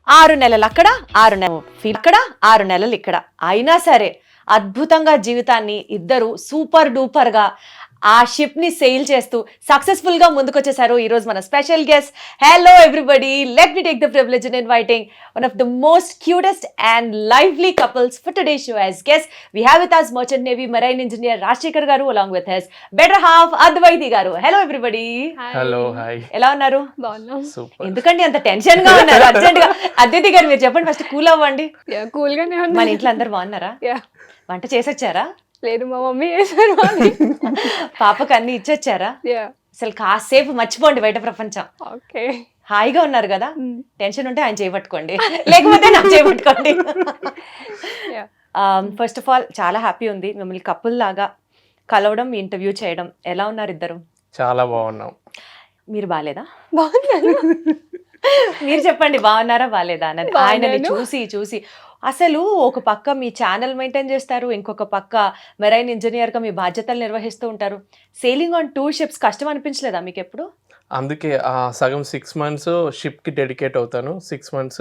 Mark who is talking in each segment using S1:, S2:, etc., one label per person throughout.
S1: 6 నెలలు అక్కడ 6 నెలలు ఇక్కడ 6 నెలలు ఇక్కడ అయినా సరే అద్భుతంగా జీవితాన్ని ఇద్దరు సూపర్ డూపర్ గా ఆ షిప్ ని సెయిల్ చేస్తూ సక్సెస్ఫుల్ గా ముందుకొచ్చేసారు. ఈ రోజు మన special guest. Hello everybody, let me take the privilege in inviting one of the most cutest and lively couples for today show as guest. We have with us merchant navy marine engineer Rajasekhar garu along with his better half Advaiti garu. Hello everybody.
S2: Hello hi,
S1: ఎలా ఉన్నారు?
S3: బాగున్నాం.
S2: Super.
S1: ఎందుకండి అంత tension గా ఉన్నారు? Urgent గా అద్వైతి గారు మీరు చెప్పండి, ఫస్ట్ కూల్ అవ్వండి.
S3: కూల్ గానే
S1: మన
S3: ఉన్నా.
S1: ఇంట్లో అందరు బాగున్నారా?
S3: Yeah.
S1: వంట చేసొచ్చారా?
S3: లేదు, మా మమ్మీ చేశారు.
S1: పాపకు అన్ని ఇచ్చొచ్చారా? అసలు కాసేపు మర్చిపోండి బయట ప్రపంచం.
S3: ఓకే.
S1: హాయిగా ఉన్నారు కదా? టెన్షన్ ఉంటే ఆయన చేయబట్టుకోండి, లేకపోతే నాకు చేయబట్టుకోండి. ఫస్ట్ ఆఫ్ ఆల్ చాలా హ్యాపీ ఉంది మిమ్మల్ని కపుల్ లాగా కలవడం, ఇంటర్వ్యూ చేయడం. ఎలా ఉన్నారు ఇద్దరు?
S2: చాలా బాగున్నాం.
S1: మీరు బాగాలేదా?
S3: బాగున్నాను.
S1: మీరు చెప్పండి బాగున్నారా బాగాలేదా అన్నది. ఆయనని చూసి చూసి అసలు ఒక పక్క మీ ఛానల్ మెయింటైన్ చేస్తారు, ఇంకొక పక్క మెరైన్ ఇంజనీర్ గా మీ బాధ్యతలు నిర్వహిస్తూ ఉంటారు. సేలింగ్ ఆన్ 2 ships కష్టం అనిపించలేదా మీకు ఎప్పుడు?
S2: అందుకే సగం 6 months షిప్ కి డెడికేట్ అవుతాను, 6 months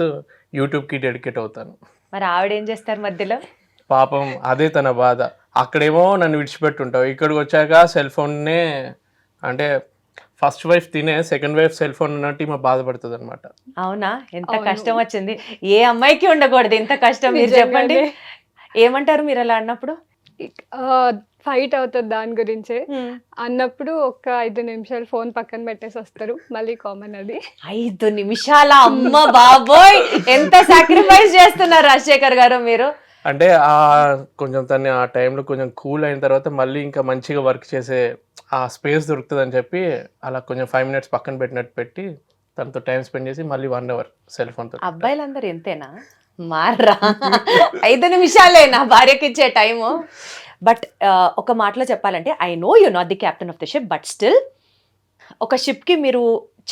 S2: యూట్యూబ్ కి డెడికేట్ అవుతాను.
S1: మరి ఆవిడ ఏం చేస్తారు మధ్యలో?
S2: పాపం అదే తన బాధ. అక్కడేమో నన్ను విడిచిపెట్టుంటావు, ఇక్కడికి వచ్చాక సెల్ ఫోన్నే అంటే ఫస్ట్ వైఫ్ తినే సెకండ్ వైఫ్ సెల్ ఫోన్ ఉన్నట్టు ఈమె బాధపడుతుంది అనమాట.
S1: అవునా? ఎంత కష్టం వచ్చింది. ఏ అమ్మాయికి ఉండకూడదు ఇంత కష్టం. మీరు చెప్పండి, ఏమంటారు మీరు అలా అన్నప్పుడు?
S3: ఫైట్ అవుతుంది దాని గురించి అన్నప్పుడు ఒక 5 నిమిషాలు ఫోన్ పక్కన పెట్టేసి వస్తారు, మళ్ళీ కామన్ అది.
S1: 5 నిమిషాల? అమ్మ బాబోయ్, ఎంత సాక్రిఫైస్ చేస్తున్నారు రాజశేఖర్ గారు మీరు.
S2: అంటే కొంచెం తను ఆ టైంలో కొంచెం కూల్ అయిన తర్వాత మళ్ళీ ఇంకా మంచిగా వర్క్ చేసే ఆ స్పేస్ దొరుకుతుంది అని చెప్పి అలా కొంచెం 5 minutes పక్కన పెట్టినట్టు పెట్టి తనతో టైం స్పెండ్ చేసి మళ్ళీ 1 hour సెల్ ఫోన్తో.
S1: అబ్బాయిలందరూ ఎంతేనా? మారా 5 నిమిషాలే నా భార్యకి ఇచ్చే టైము. బట్ ఒక మాటలో చెప్పాలంటే, I know you not the captain of the ship, but still ఒక షిప్కి మీరు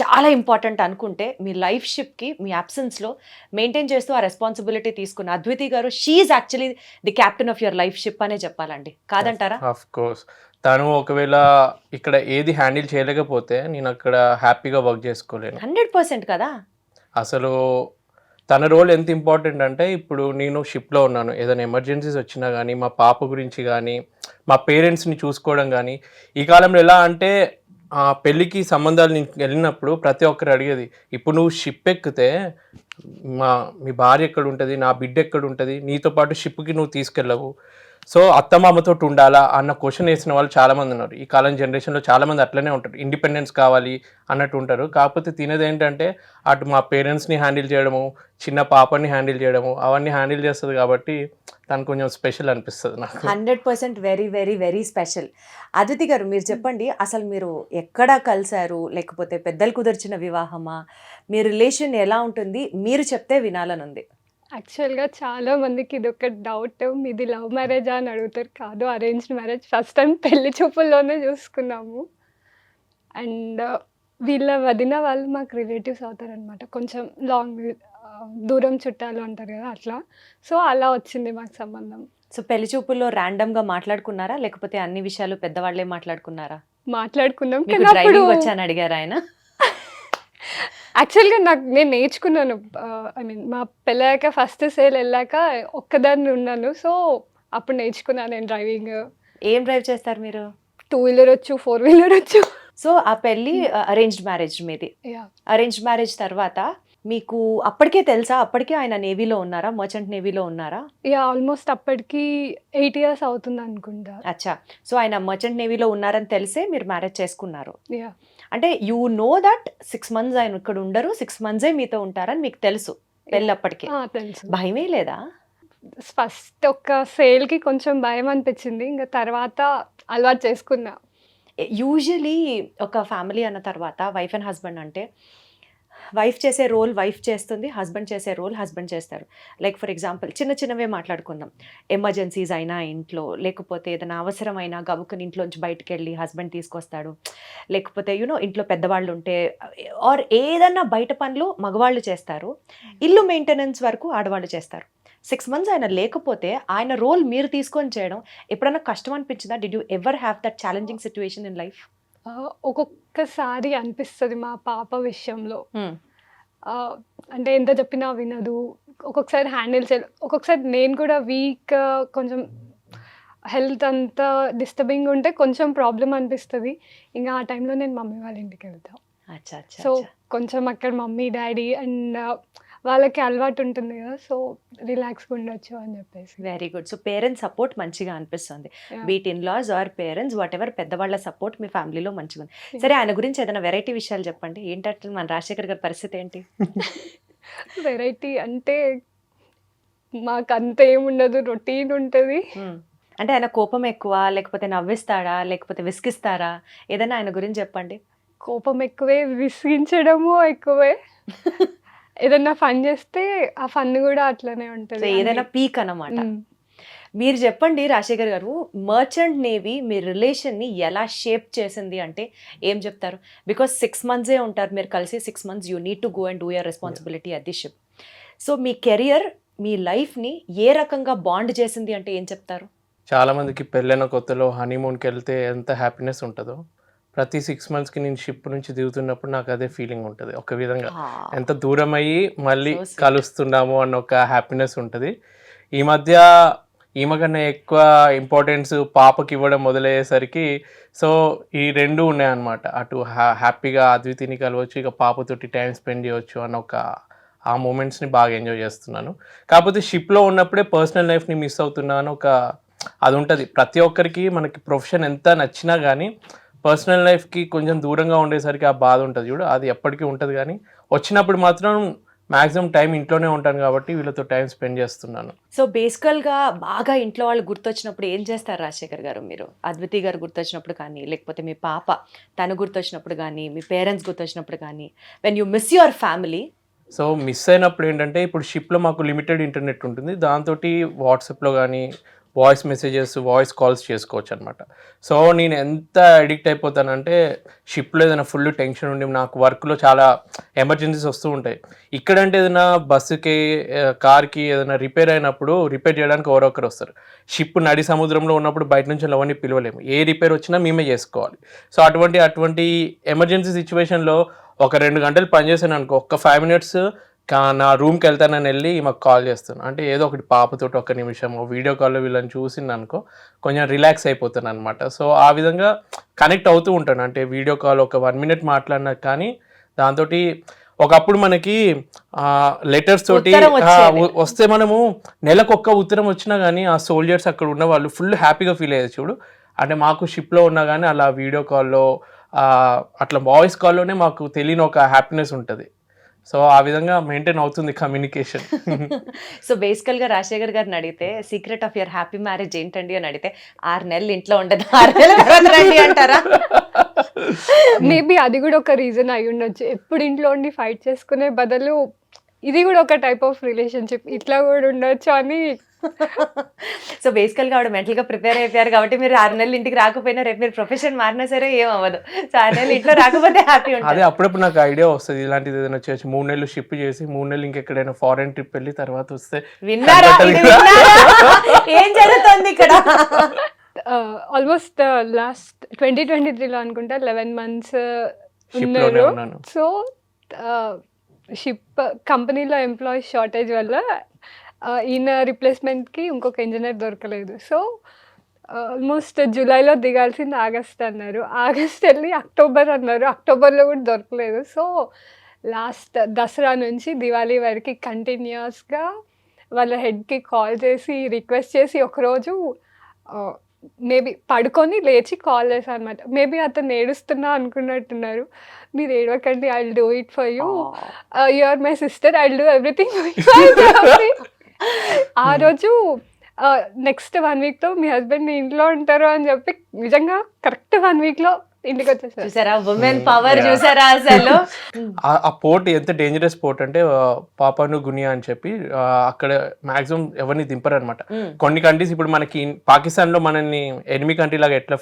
S1: చాలా ఇంపార్టెంట్ అనుకుంటే మీ లైఫ్ షిప్కి మీ అబ్సెన్స్లో మెయింటైన్ చేస్తూ ఆ రెస్పాన్సిబిలిటీ తీసుకున్న అద్వితి గారు, she actually the captain of your life ship అనే చెప్పాలండి, కాదంటారా?
S2: Of course. తను ఒకవేళ ఇక్కడ ఏది హ్యాండిల్ చేయలేకపోతే నేను అక్కడ హ్యాపీగా వర్క్ చేసుకోలేను.
S1: 100% కదా.
S2: అసలు తన రోల్ ఎంత ఇంపార్టెంట్ అంటే, ఇప్పుడు నేను షిప్లో ఉన్నాను, ఏదైనా ఎమర్జెన్సీస్ వచ్చినా కానీ, మా పాప గురించి కానీ, మా పేరెంట్స్ని చూసుకోవడం కానీ. ఈ కాలంలో ఎలా అంటే పెళ్ళికి సంబంధాలు నేను వెళ్ళినప్పుడు ప్రతి ఒక్కరు అడిగేది, ఇప్పుడు నువ్వు షిప్ ఎక్కితే మీ భార్య ఎక్కడ ఉంటుంది, నా బిడ్డ ఎక్కడ ఉంటుంది, నీతో పాటు షిప్కి నువ్వు తీసుకెళ్ళవు, సో అత్తమామతో ఉండాలా అన్న క్వశ్చన్ వేసిన వాళ్ళు చాలామంది ఉన్నారు. ఈ కాలం జనరేషన్లో చాలామంది అట్లనే ఉంటారు, ఇండిపెండెన్స్ కావాలి అన్నట్టు ఉంటారు. కాకపోతే తినేది ఏంటంటే అటు మా పేరెంట్స్ని హ్యాండిల్ చేయడము, చిన్న పాపని హ్యాండిల్ చేయడము, అవన్నీ హ్యాండిల్ చేస్తుంది. కాబట్టి తను కొంచెం స్పెషల్ అనిపిస్తుంది నాకు.
S1: 100% very very very special. Aditi గారు మీరు చెప్పండి, అసలు మీరు ఎక్కడ కలిశారు, లేకపోతే పెద్దలు కుదిర్చిన వివాహమా, మీ రిలేషన్ ఎలా ఉంటుంది, మీరు చెప్తే వినాలని ఉంది.
S3: యాక్చువల్గా చాలా మందికి ఇది ఒక డౌట్, మీది లవ్ మ్యారేజా అని అడుగుతారు. కాదు, అరేంజ్డ్ మ్యారేజ్. ఫస్ట్ టైం పెళ్లి చూపుల్లోనే చూసుకున్నాము. అండ్ వీళ్ళ వదిన వాళ్ళు మాకు రిలేటివ్స్ అవుతారనమాట, కొంచెం లాంగ్ దూరం చుట్టాలు అంటారు కదా, అట్లా. సో అలా వచ్చింది మాకు సంబంధం.
S1: సో పెళ్లి చూపుల్లో ర్యాండమ్గా మాట్లాడుకున్నారా, లేకపోతే అన్ని విషయాలు పెద్దవాళ్ళే మాట్లాడుకున్నారా?
S3: మాట్లాడుకున్నాం.
S1: మీకు
S3: కానీ అప్పుడు
S1: డ్రైవింగ్ వచ్చాను అడిగారు ఆయన?
S3: యాక్చువల్గా నేను నేర్చుకున్నాను. ఐ మీన్ మా పెళ్ళాక ఫస్ట్ సేల్ వెళ్ళాక ఒక్కదాన్ని ఉన్నాను, సో అప్పుడు నేర్చుకున్నాను నేను డ్రైవింగ్.
S1: ఏం డ్రైవ్ చేస్తారు మీరు?
S3: 2-wheeler వచ్చు, 4-wheeler వచ్చు.
S1: సో ఆ పెళ్ళి అరేంజ్డ్ మ్యారేజ్ మీది. అరేంజ్డ్ మ్యారేజ్ తర్వాత మీకు అప్పటికే తెలుసా? అప్పటికే ఆయన నేవీలో ఉన్నారా, మర్చెంట్ నేవీలో ఉన్నారా?
S3: ఆల్మోస్ట్ అప్పటికి 8 years అవుతుంది అనుకుంటా.
S1: అచ్చా. సో ఆయన మర్చెంట్ నేవీలో ఉన్నారని తెలిసే మీరు మ్యారేజ్ చేసుకున్నారు.
S3: యా.
S1: అంటే యూ నో దట్ 6 months ఆయన ఇక్కడ ఉండరు, 6 months మీతో ఉంటారని మీకు తెలుసు పెళ్ళప్పటికే.
S3: తెలుసు.
S1: భయమే లేదా?
S3: ఫస్ట్ ఒక సేల్కి కొంచెం భయం అనిపించింది, ఇంకా తర్వాత అలవాటు చేసుకున్నా.
S1: యూజువలీ ఒక ఫ్యామిలీ అన్న తర్వాత వైఫ్ అండ్ హస్బెండ్ అంటే వైఫ్ చేసే రోల్ వైఫ్ చేస్తుంది, హస్బెండ్ చేసే రోల్ హస్బెండ్ చేస్తారు. లైక్ ఫర్ ఎగ్జాంపుల్ చిన్న చిన్నవే మాట్లాడుకుందాం, ఎమర్జెన్సీస్ అయినా ఇంట్లో, లేకపోతే ఏదైనా అవసరమైనా గబుక్కుని ఇంట్లోంచి బయటకు వెళ్ళి హస్బెండ్ తీసుకొస్తాడు, లేకపోతే ఇంట్లో పెద్దవాళ్ళు ఉంటే ఆర్ ఏదన్నా బయట పనులు మగవాళ్ళు చేస్తారు, ఇల్లు మెయింటెనెన్స్ వరకు ఆడవాళ్ళు చేస్తారు. 6 months ఆయన లేకపోతే ఆయన రోల్ మీరు తీసుకొని చేయడం ఎప్పుడైనా కష్టం అనిపించిందా? Did you ever have that challenging situation in life?
S3: ఒక్కొక్కసారి అనిపిస్తుంది మా పాప విషయంలో. అంటే ఎంత చెప్పినా వినదు. ఒక్కొక్కసారి హ్యాండిల్ చేయలేదు. ఒక్కొక్కసారి నేను కూడా వీక్, కొంచెం హెల్త్ అంతా డిస్టర్బింగ్ ఉంటే కొంచెం ప్రాబ్లమ్ అనిపిస్తది. ఇంక ఆ టైంలో నేను మమ్మీ వాళ్ళ ఇంటికెళ్తా.
S1: అచ్చా! అచ్చా!
S3: సో,
S1: అచ్చా!
S3: కొంచెం అక్కడ మమ్మీ, డ్యాడీ అండ్ వాళ్ళకి అలవాటు ఉంటుంది కదా! సో, రిలాక్స్‌గా ఉండొచ్చు అని చెప్పేసి.
S1: Very good. So, parents support మంచిగా అనిపిస్తుంది.
S3: Yeah!
S1: Be it in-laws or parents whatever పెద్దవాళ్ళ సపోర్ట్ మీ ఫ్యామిలీలో మంచిగుంది. సరే ఆయన గురించి ఏదైనా వెరైటీ విషయాలు చెప్పండి. ఏంటంటే మన రాజశేఖర్ గారి పరిస్థితి ఏంటి?
S3: వెరైటీ అంటే మాకంత ఏముండదు. రొటీన్ ఉంటది.
S1: అంటే ఆయన కోపం ఎక్కువ? లేకపోతే నవ్విస్తాడా? లేకపోతే విసిగిస్తారా? ఏదైనా ఆయన గురించి చెప్పండి.
S3: కోపం ఎక్కువే, విసిగించడము ఎక్కువే. ఏదన్నా ఫన్ చేస్తే ఆ ఫన్ కూడా అట్లనే
S1: సో,
S3: ఉంటది.
S1: ఏదైనా పీక్ అన్నమాట.
S3: హ్మ్.
S1: మీరు చెప్పండి రాజశేఖర్ గారు, మర్చెంట్ నేవీ మీ రిలేషన్‌ని ఎలా షేప్ చేసింది అంటే ఏం చెప్తారు? బికాజ్ 6 మంత్సే ఉంటారు మీరు కలిసి. 6 months you need to go and do your responsibility at the ship. So, మీ కెరియర్, మీ లైఫ్‌ని ఏ రకంగా బాండ్ చేసింది అంటే ఏం చెప్తారు?
S2: చాలా మందికి పెళ్ళైన కొత్తలో హనీమూన్‌కి వెళ్తే ఎంత హ్యాపీనెస్ ఉంటదో, ప్రతి 6 మంత్స్‌కి నేను షిప్ నుంచి దిగుతున్నప్పుడు నాకు అదే ఫీలింగ్ ఉంటది. ఒక విధంగా ఎంత దూరమయ్యి మళ్ళీ
S1: So sweet.
S2: కలుస్తున్నాము అన్న ఒక హ్యాపీనెస్ ఉంటది. ఈ మధ్య ఈమె కన్నా ఎక్కువ ఇంపార్టెన్స్ పాపకి ఇవ్వడం మొదలయ్యేసరికి సో, ఈ 2 ఉన్నాయన్నమాట. అటు హ్యాపీగా అద్వితిని కలవచ్చు, ఇక పాపతోటి టైం స్పెండ్ చేయొచ్చు అన్న ఒక ఆ మూమెంట్స్‌ని బాగా ఎంజాయ్ చేస్తున్నాను. కాకపోతే షిప్‌లో ఉన్నప్పుడే పర్సనల్ లైఫ్‌ని మిస్ అవుతున్నా అని ఒక అది ఉంటది. ప్రతి ఒక్కరికి మనకి ప్రొఫెషన్ ఎంత నచ్చినా గానీ, పర్సనల్ లైఫ్‌కి కొంచెం దూరంగా ఉండేసరికి ఆ బాధ ఉంటది చూడు, అది ఎప్పటికీ ఉంటది గానీ, వచ్చినప్పుడు మాత్రం మాక్సిమం టైం ఇంట్లోనే ఉంటాను కాబట్టి వీళ్ళతో టైం స్పెండ్ చేస్తున్నాను.
S1: సో, బేసికల్‌గా బాగా ఇంట్లో వాళ్ళు గుర్తొచ్చినప్పుడు ఏం చేస్తారు రాజశేఖర్ గారు మీరు? అద్వితి గారు గుర్తొచ్చినప్పుడు కానీ, లేకపోతే మీ పాప తను గుర్తొచ్చినప్పుడు గానీ, మీ పేరెంట్స్ గుర్తొచ్చినప్పుడు గానీ, when you miss your family.
S2: So, miss అయినప్పుడు ఏంటంటే, ఇప్పుడు షిప్‌లో మాకు లిమిటెడ్ ఇంటర్నెట్ ఉంటుంది. దాంతోటి వాట్సాప్‌లో గానీ, వాయిస్ మెసేజెస్, వాయిస్ కాల్స్ చేసుకోవచ్చనమాట. సో, నేను ఎంత అడిక్ట్ అయిపోతానంటే, షిప్‌లో ఏదైనా ఫుల్ టెన్షన్ ఉండి, నాకు వర్క్‌లో చాలా ఎమర్జెన్సీస్ వస్తూ ఉంటాయి. ఇక్కడంటే ఏదైనా బస్సుకి, కార్‌కి ఏదైనా రిపేర్ అయినప్పుడు, రిపేర్ చేయడానికి ఎవరో ఒకరు వస్తారు. షిప్ నడి సముద్రంలో ఉన్నప్పుడు బయట నుంచి ఎవరిని పిలవలేము. ఏ రిపేర్ వచ్చినా మేమే చేసుకోవాలి. సో, అటువంటి ఎమర్జెన్సీ సిచ్యువేషన్‌లో ఒక 2 గంటలు పని చేశాననుకో, ఒక్క 5 మినిట్స్ నా రూమ్‌కి వెళ్తానని వెళ్ళి ఈమెకు కాల్ చేస్తాను. అంటే ఏదో ఒకటి పాపతోటి ఒక్క నిమిషము వీడియో కాల్‌లో వీళ్ళని చూసిందనుకో, కొంచెం రిలాక్స్ అయిపోతాననమాట. సో, ఆ విధంగా కనెక్ట్ అవుతూ ఉంటాను. అంటే వీడియో కాల్ ఒక 1 మినిట్ మాట్లాడినా కానీ, దాంతోటి ఒకప్పుడు మనకి లెటర్స్ తోటి
S1: ఉత్తరం వచ్చేది.
S2: వస్తే మనము నెలకొక్క ఉత్తరం వచ్చినా గానీ, ఆ సోల్జర్స్ అక్కడ ఉన్నవాళ్ళు ఫుల్ హ్యాపీగా ఫీల్ అయ్యేది చూడు. అంటే మాకు షిప్‌లో ఉన్నా గానీ అలా వీడియో కాల్‌లో అట్లా వాయిస్ కాల్‌లోనే మాకు తెలియని ఒక హ్యాపీనెస్ ఉంటది. సో, ఆ విధంగా మెయింటైన్ అవుతుంది కమ్యూనికేషన్.
S1: సో, బేసికల్‌గా రాజశేఖర్ గారిని అడిగితే secret of your happy marriage ఏంటండి అని అడిగితే 6 నెలలు ఇంట్లో ఉండదు. 6 నెలల తర్వాత రండి అంటారా?
S3: మేబీ అది కూడా ఒక రీజన్ అయి ఉండొచ్చు. ఎప్పుడు ఇంట్లో ఉండి ఫైట్ చేసుకునే బదులు ఇది కూడా ఒక టైప్ ఆఫ్ రిలేషన్‌షిప్. ఇట్లా కూడా ఉండొచ్చు అని.
S1: సో, బేసికల్‌గా ఆవిడ మెంటల్‌గా ప్రిపేర్ అయిపోయారు కాబట్టి మీరు 6 నెలలు ఇంటికి రాకపోయినా రేపు మీరు ప్రొఫెషన్ మారినా సరే ఏం అవ్వదు. సో, 6 నెలలు ఇంట్లో రాకపోతే హ్యాపీ
S2: అదే
S1: ఉంటారు.
S2: అప్పుడప్పుడు నాకు ఐడియా వస్తది. ఇలాంటిది ఏదైనా చేయొచ్చు. 3 నెలలు షిప్ చేసి, 3 నెలలు ఇంకెక్కడైనా ఫారెన్ ట్రిప్ వెళ్ళి తర్వాత వస్తే
S1: విన్నారా? ఇది విన్నారా? ఏం జరుగుతుంది ఇక్కడ?
S3: ఆల్మోస్ట్ లాస్ట్ 2023లో అనుకుంటా 11 మంత్స్
S2: షిప్‌లోనే
S3: ఉన్నారు.
S2: ఉన్నాను.
S3: సో, షిప్ కంపెనీలో ఎంప్లాయీస్ షార్టేజ్ వల్ల ఈయన రిప్లేస్మెంట్‌కి ఇంకొక ఇంజినీర్ దొరకలేదు. సో, ఆల్మోస్ట్ జూలైలో దిగాల్సింది ఆగస్ట్ అన్నారు. ఆగస్ట్ వెళ్ళి అక్టోబర్ అన్నారు. అక్టోబర్‌లో కూడా దొరకలేదు. సో, లాస్ట్ దసరా నుంచి దివాళీ వరకు కంటిన్యూయస్‌గా వాళ్ళ హెడ్‌కి కాల్ చేసి, రిక్వెస్ట్ చేసి ఒకరోజు మేబీ పడుకొని లేచి కాల్ చేశాను అనమాట. మేబీ అతను ఏడుస్తున్నా అనుకున్నట్టున్నారు. మీరు ఏడవకండి, I will do it for you. You are my sister, I will do everything for you. ఆ రోజు నెక్స్ట్ 1 వీక్‌తో మీ హస్బెండ్ ఇంట్లో ఉంటారు అని చెప్పి నిజంగా కరెక్ట్ 1 వీక్‌లో ఇంటికి వచ్చేసారు.
S1: చూసారా ఉమెన్ పవర్? చూసారా అసలు?
S2: ఆ పోర్ట్ ఎంత డేంజరస్ పోర్ట్ అంటే పాపాను గునియా అని చెప్పి అక్కడ మాక్సిమం ఎవరిని దింపరనమాట. కొన్ని కంట్రీస్ ఇప్పుడు మనకి పాకిస్తాన్‌లో మనల్ని ఎనిమీ కంట్రీ లాగా ఎట్లా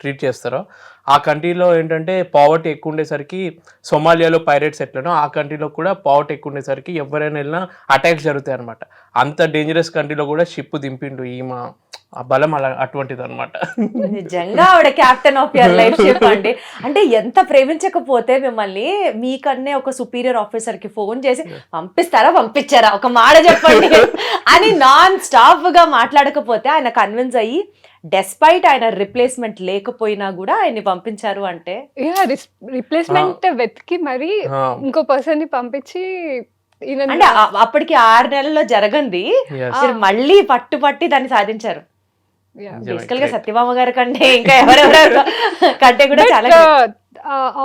S2: ట్రీట్ చేస్తారో, ఆ కంట్రీలో ఏంటంటే పావర్టీ ఎక్కువ ఉండేసరికి, సొమాలియాలో పైరేట్స్ ఎట్లనో ఆ కంట్రీలో కూడా పావర్టీ ఎక్కువ ఉండేసరికి ఎవరైనా వెళ్ళినా అటాక్స్ జరుగుతాయి అనమాట. అంత డేంజరస్ కంట్రీలో కూడా షిప్ దింపిండు ఈమె ఆ బలం అలా అటువంటిది అనమాట.
S1: నిజంగా ఆవిడ captain of your life ship అండి. అంటే ఎంత ప్రేమించకపోతే మిమ్మల్ని మీకన్నే ఒక సుపీరియర్ ఆఫీసర్ కి ఫోన్ చేసి పంపిస్తారా పంపించారా ఒక మాట చెప్పండి అని నాన్ స్టాప్ గా మాట్లాడకపోతే ఆయన కన్విన్స్ అయ్యి డెస్పైట్ ఆయన రిప్లేస్మెంట్ లేకపోయినా కూడా ఆయన్ని పంపించారు అంటే
S3: రిప్లేస్మెంట్ వెతికి మరి
S2: ఆ,
S3: ఇంకో పర్సన్ ని పంపించి ఈయన
S1: అంటే అప్పటికి 6 నెలల్లో జరగంది
S2: yes.
S1: మీరు మళ్ళీ పట్టి దాన్ని సాధించారు.
S3: Yeah.
S1: బేసికల్ గా సత్యభామ గారి కంటే ఇంకా ఎవరెవరు కంటే కూడా చాలా great.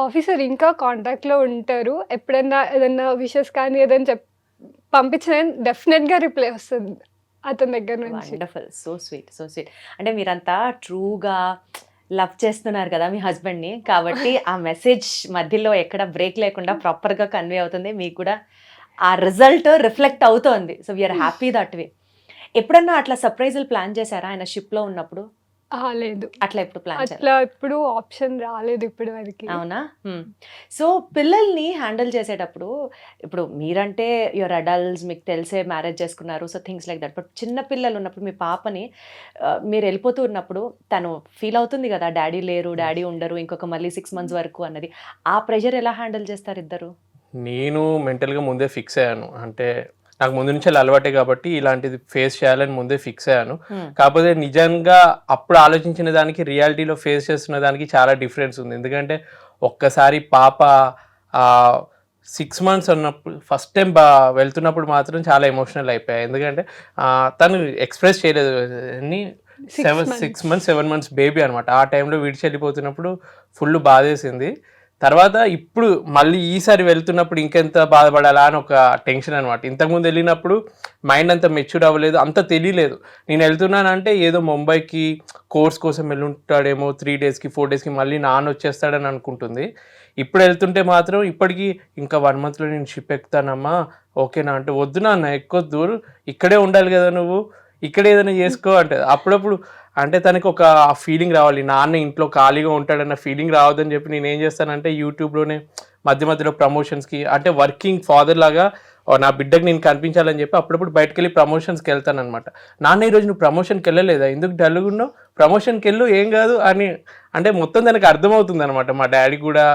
S3: ఆఫీసర్ ఇంకా కాంటాక్ట్ లో ఉంటారు. ఎప్పుడైనా ఏదైనా విషెస్ కానీ ఏదైనా పంపించిన డెఫినెట్ గా రిప్లై వస్తుంది అతని దగ్గర నుంచి.
S1: Wonderful, so sweet, so sweet. అంటే మీరంతా ట్రూగా లవ్ చేస్తున్నారు కదా మీ హస్బెండ్ని, కాబట్టి ఆ మెసేజ్ మధ్యలో ఎక్కడ బ్రేక్ లేకుండా ప్రాపర్గా కన్వే అవుతుంది, మీకు కూడా ఆ రిజల్ట్ రిఫ్లెక్ట్ అవుతోంది. So we are happy that way. ఎప్పుడన్నా అట్లా సర్ప్రైజులు ప్లాన్ చేశారా ఆయన షిప్లో ఉన్నప్పుడు?
S3: లేదు,
S1: అట్లా ఎప్పుడు ప్లాన్ చేయాలి?
S3: అట్లా ఇప్పుడు ఆప్షన్ రాలేదు ఇప్పటి వరకు.
S1: అవునా? సో పిల్లల్ని హ్యాండిల్ చేసేటప్పుడు ఇప్పుడు మీరంటే యువర్ అడల్ట్స్, మీకు తెలిసే మ్యారేజ్ చేసుకున్నారు, so things like that. But చిన్న పిల్లలు ఉన్నప్పుడు మీ పాపని మీరు వెళ్ళిపోతూ ఉన్నప్పుడు తను ఫీల్ అవుతుంది కదా, డాడీ లేరు, డాడీ ఉండరు ఇంకొక మళ్ళీ 6 months వరకు అన్నది. ఆ ప్రెషర్ ఎలా హ్యాండిల్ చేస్తారు ఇద్దరు?
S2: నేను మెంటల్గా ముందే ఫిక్స్ అయ్యాను. అంటే నాకు ముందు నుంచి అలవాటే కాబట్టి ఇలాంటిది ఫేస్ చేయాలని ముందే ఫిక్స్ అయ్యాను. కాకపోతే నిజంగా అప్పుడు ఆలోచించిన దానికి రియాలిటీలో ఫేస్ చేస్తున్న దానికి చాలా డిఫరెన్స్ ఉంది. ఎందుకంటే ఒక్కసారి పాప 6 months ఉన్నప్పుడు ఫస్ట్ టైం వెళ్తున్నప్పుడు మాత్రం చాలా ఎమోషనల్ అయిపోయాయి. ఎందుకంటే తను ఎక్స్ప్రెస్ చేయలేదు అని 6 months 7 months బేబీ అనమాట. ఆ టైంలో విడిచి వెళ్ళిపోతున్నప్పుడు ఫుల్ బాధేసింది. తర్వాత ఇప్పుడు మళ్ళీ ఈసారి వెళ్తున్నప్పుడు ఇంకెంత బాధపడాలా అని ఒక టెన్షన్ అనమాట. ఇంతకుముందు వెళ్ళినప్పుడు మైండ్ అంత మెచ్యూర్ అవ్వలేదు, అంత తెలియలేదు. నేను వెళ్తున్నానంటే ఏదో ముంబైకి కోర్స్ కోసం వెళ్ళుంటాడేమో, 3 daysకి 4 daysకి మళ్ళీ నాన్న వచ్చేస్తాడని అనుకుంటుంది. ఇప్పుడు వెళ్తుంటే మాత్రం ఇప్పటికీ ఇంకా 1 monthలో నేను షిప్ ఎక్కుతానమ్మా, ఓకేనా అంటే వద్దు నాన్న ఎక్కొద్దు, ఇక్కడే ఉండాలి కదా నువ్వు, ఇక్కడ ఏదైనా చేసుకో అంటే అప్పుడప్పుడు అంటే తనకి ఒక ఫీలింగ్ రావాలి, నాన్న ఇంట్లో ఖాళీగా ఉంటాడన్న ఫీలింగ్ రావద్దని చెప్పి నేను ఏం చేస్తానంటే యూట్యూబ్లోనే మధ్యలో ప్రమోషన్స్కి అంటే వర్కింగ్ ఫాదర్ లాగా నా బిడ్డకి నేను కనిపించాలని చెప్పి అప్పుడప్పుడు బయటకు వెళ్ళి ప్రమోషన్స్కి వెళ్తాను అనమాట. నాన్న ఈరోజు నువ్వు ప్రమోషన్కి వెళ్ళలేదా, ఎందుకు డల్గా ఉన్నావు, ప్రమోషన్కి వెళ్ళు ఏం కాదు అని అంటే మొత్తం తనకు అర్థమవుతుంది అనమాట. మా డాడీ కూడా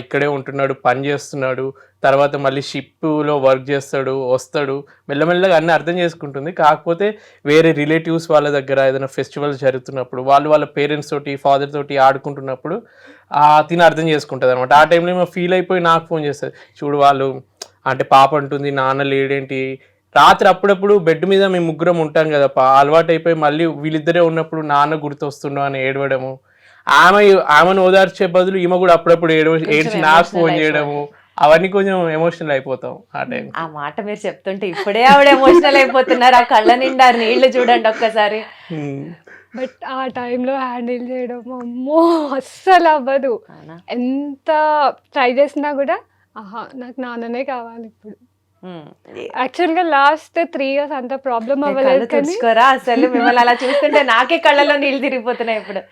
S2: ఇక్కడే ఉంటున్నాడు, పని చేస్తున్నాడు, తర్వాత మళ్ళీ షిప్లో వర్క్ చేస్తాడు, వస్తాడు, మెల్లమెల్లగా అన్నీ అర్థం చేసుకుంటుంది. కాకపోతే వేరే రిలేటివ్స్ వాళ్ళ దగ్గర ఏదైనా ఫెస్టివల్స్ జరుగుతున్నప్పుడు వాళ్ళ పేరెంట్స్ తోటి ఫాదర్ తోటి ఆడుకుంటున్నప్పుడు తిని అర్థం చేసుకుంటుంది అనమాట. ఆ టైంలో ఏమో ఫీల్ అయిపోయి నాకు ఫోన్ చేస్తుంది, చూడు వాళ్ళు అంటే పాప అంటుంది నాన్న లేడేంటి, రాత్రి అప్పుడప్పుడు బెడ్ మీద మేము ముగ్గురం ఉంటాం కదా, అలవాటు అయిపోయి మళ్ళీ వీళ్ళిద్దరే ఉన్నప్పుడు నాన్న గుర్తొస్తుండో అని ఏడవడము, ఆమెను ఓదార్చే బదులు ఈమె కూడా అప్పుడప్పుడు ఏడ్చి నాకు ఫోన్ చేయడము, అవన్నీ కొంచెం ఎమోషనల్ అయిపోతాం ఆ టైం.
S1: ఆ మాట మీరు చెప్తుంటే ఇప్పుడే ఆవిడ ఎమోషనల్ అయిపోతున్నారు, ఆ కళ్ళ నిండా నీళ్లు చూడండి ఒక్కసారి.
S3: బట్ ఆ టైంలో హ్యాండిల్ చేయడం అమ్మో అస్సలు అవ్వదు. ఎంత ట్రై చేసినా కూడా నాకు నాన్ననే కావాలి ఇప్పుడు. యాక్చువల్గా లాస్ట్ 3 years అంత ప్రాబ్లం అవ్వలేదు కానీ
S1: అసలు మిమ్మల్ని అలా చూస్తుంటే నాకే కళ్ళలో నీళ్ళు తిరిగిపోతున్నాయి ఇప్పుడు.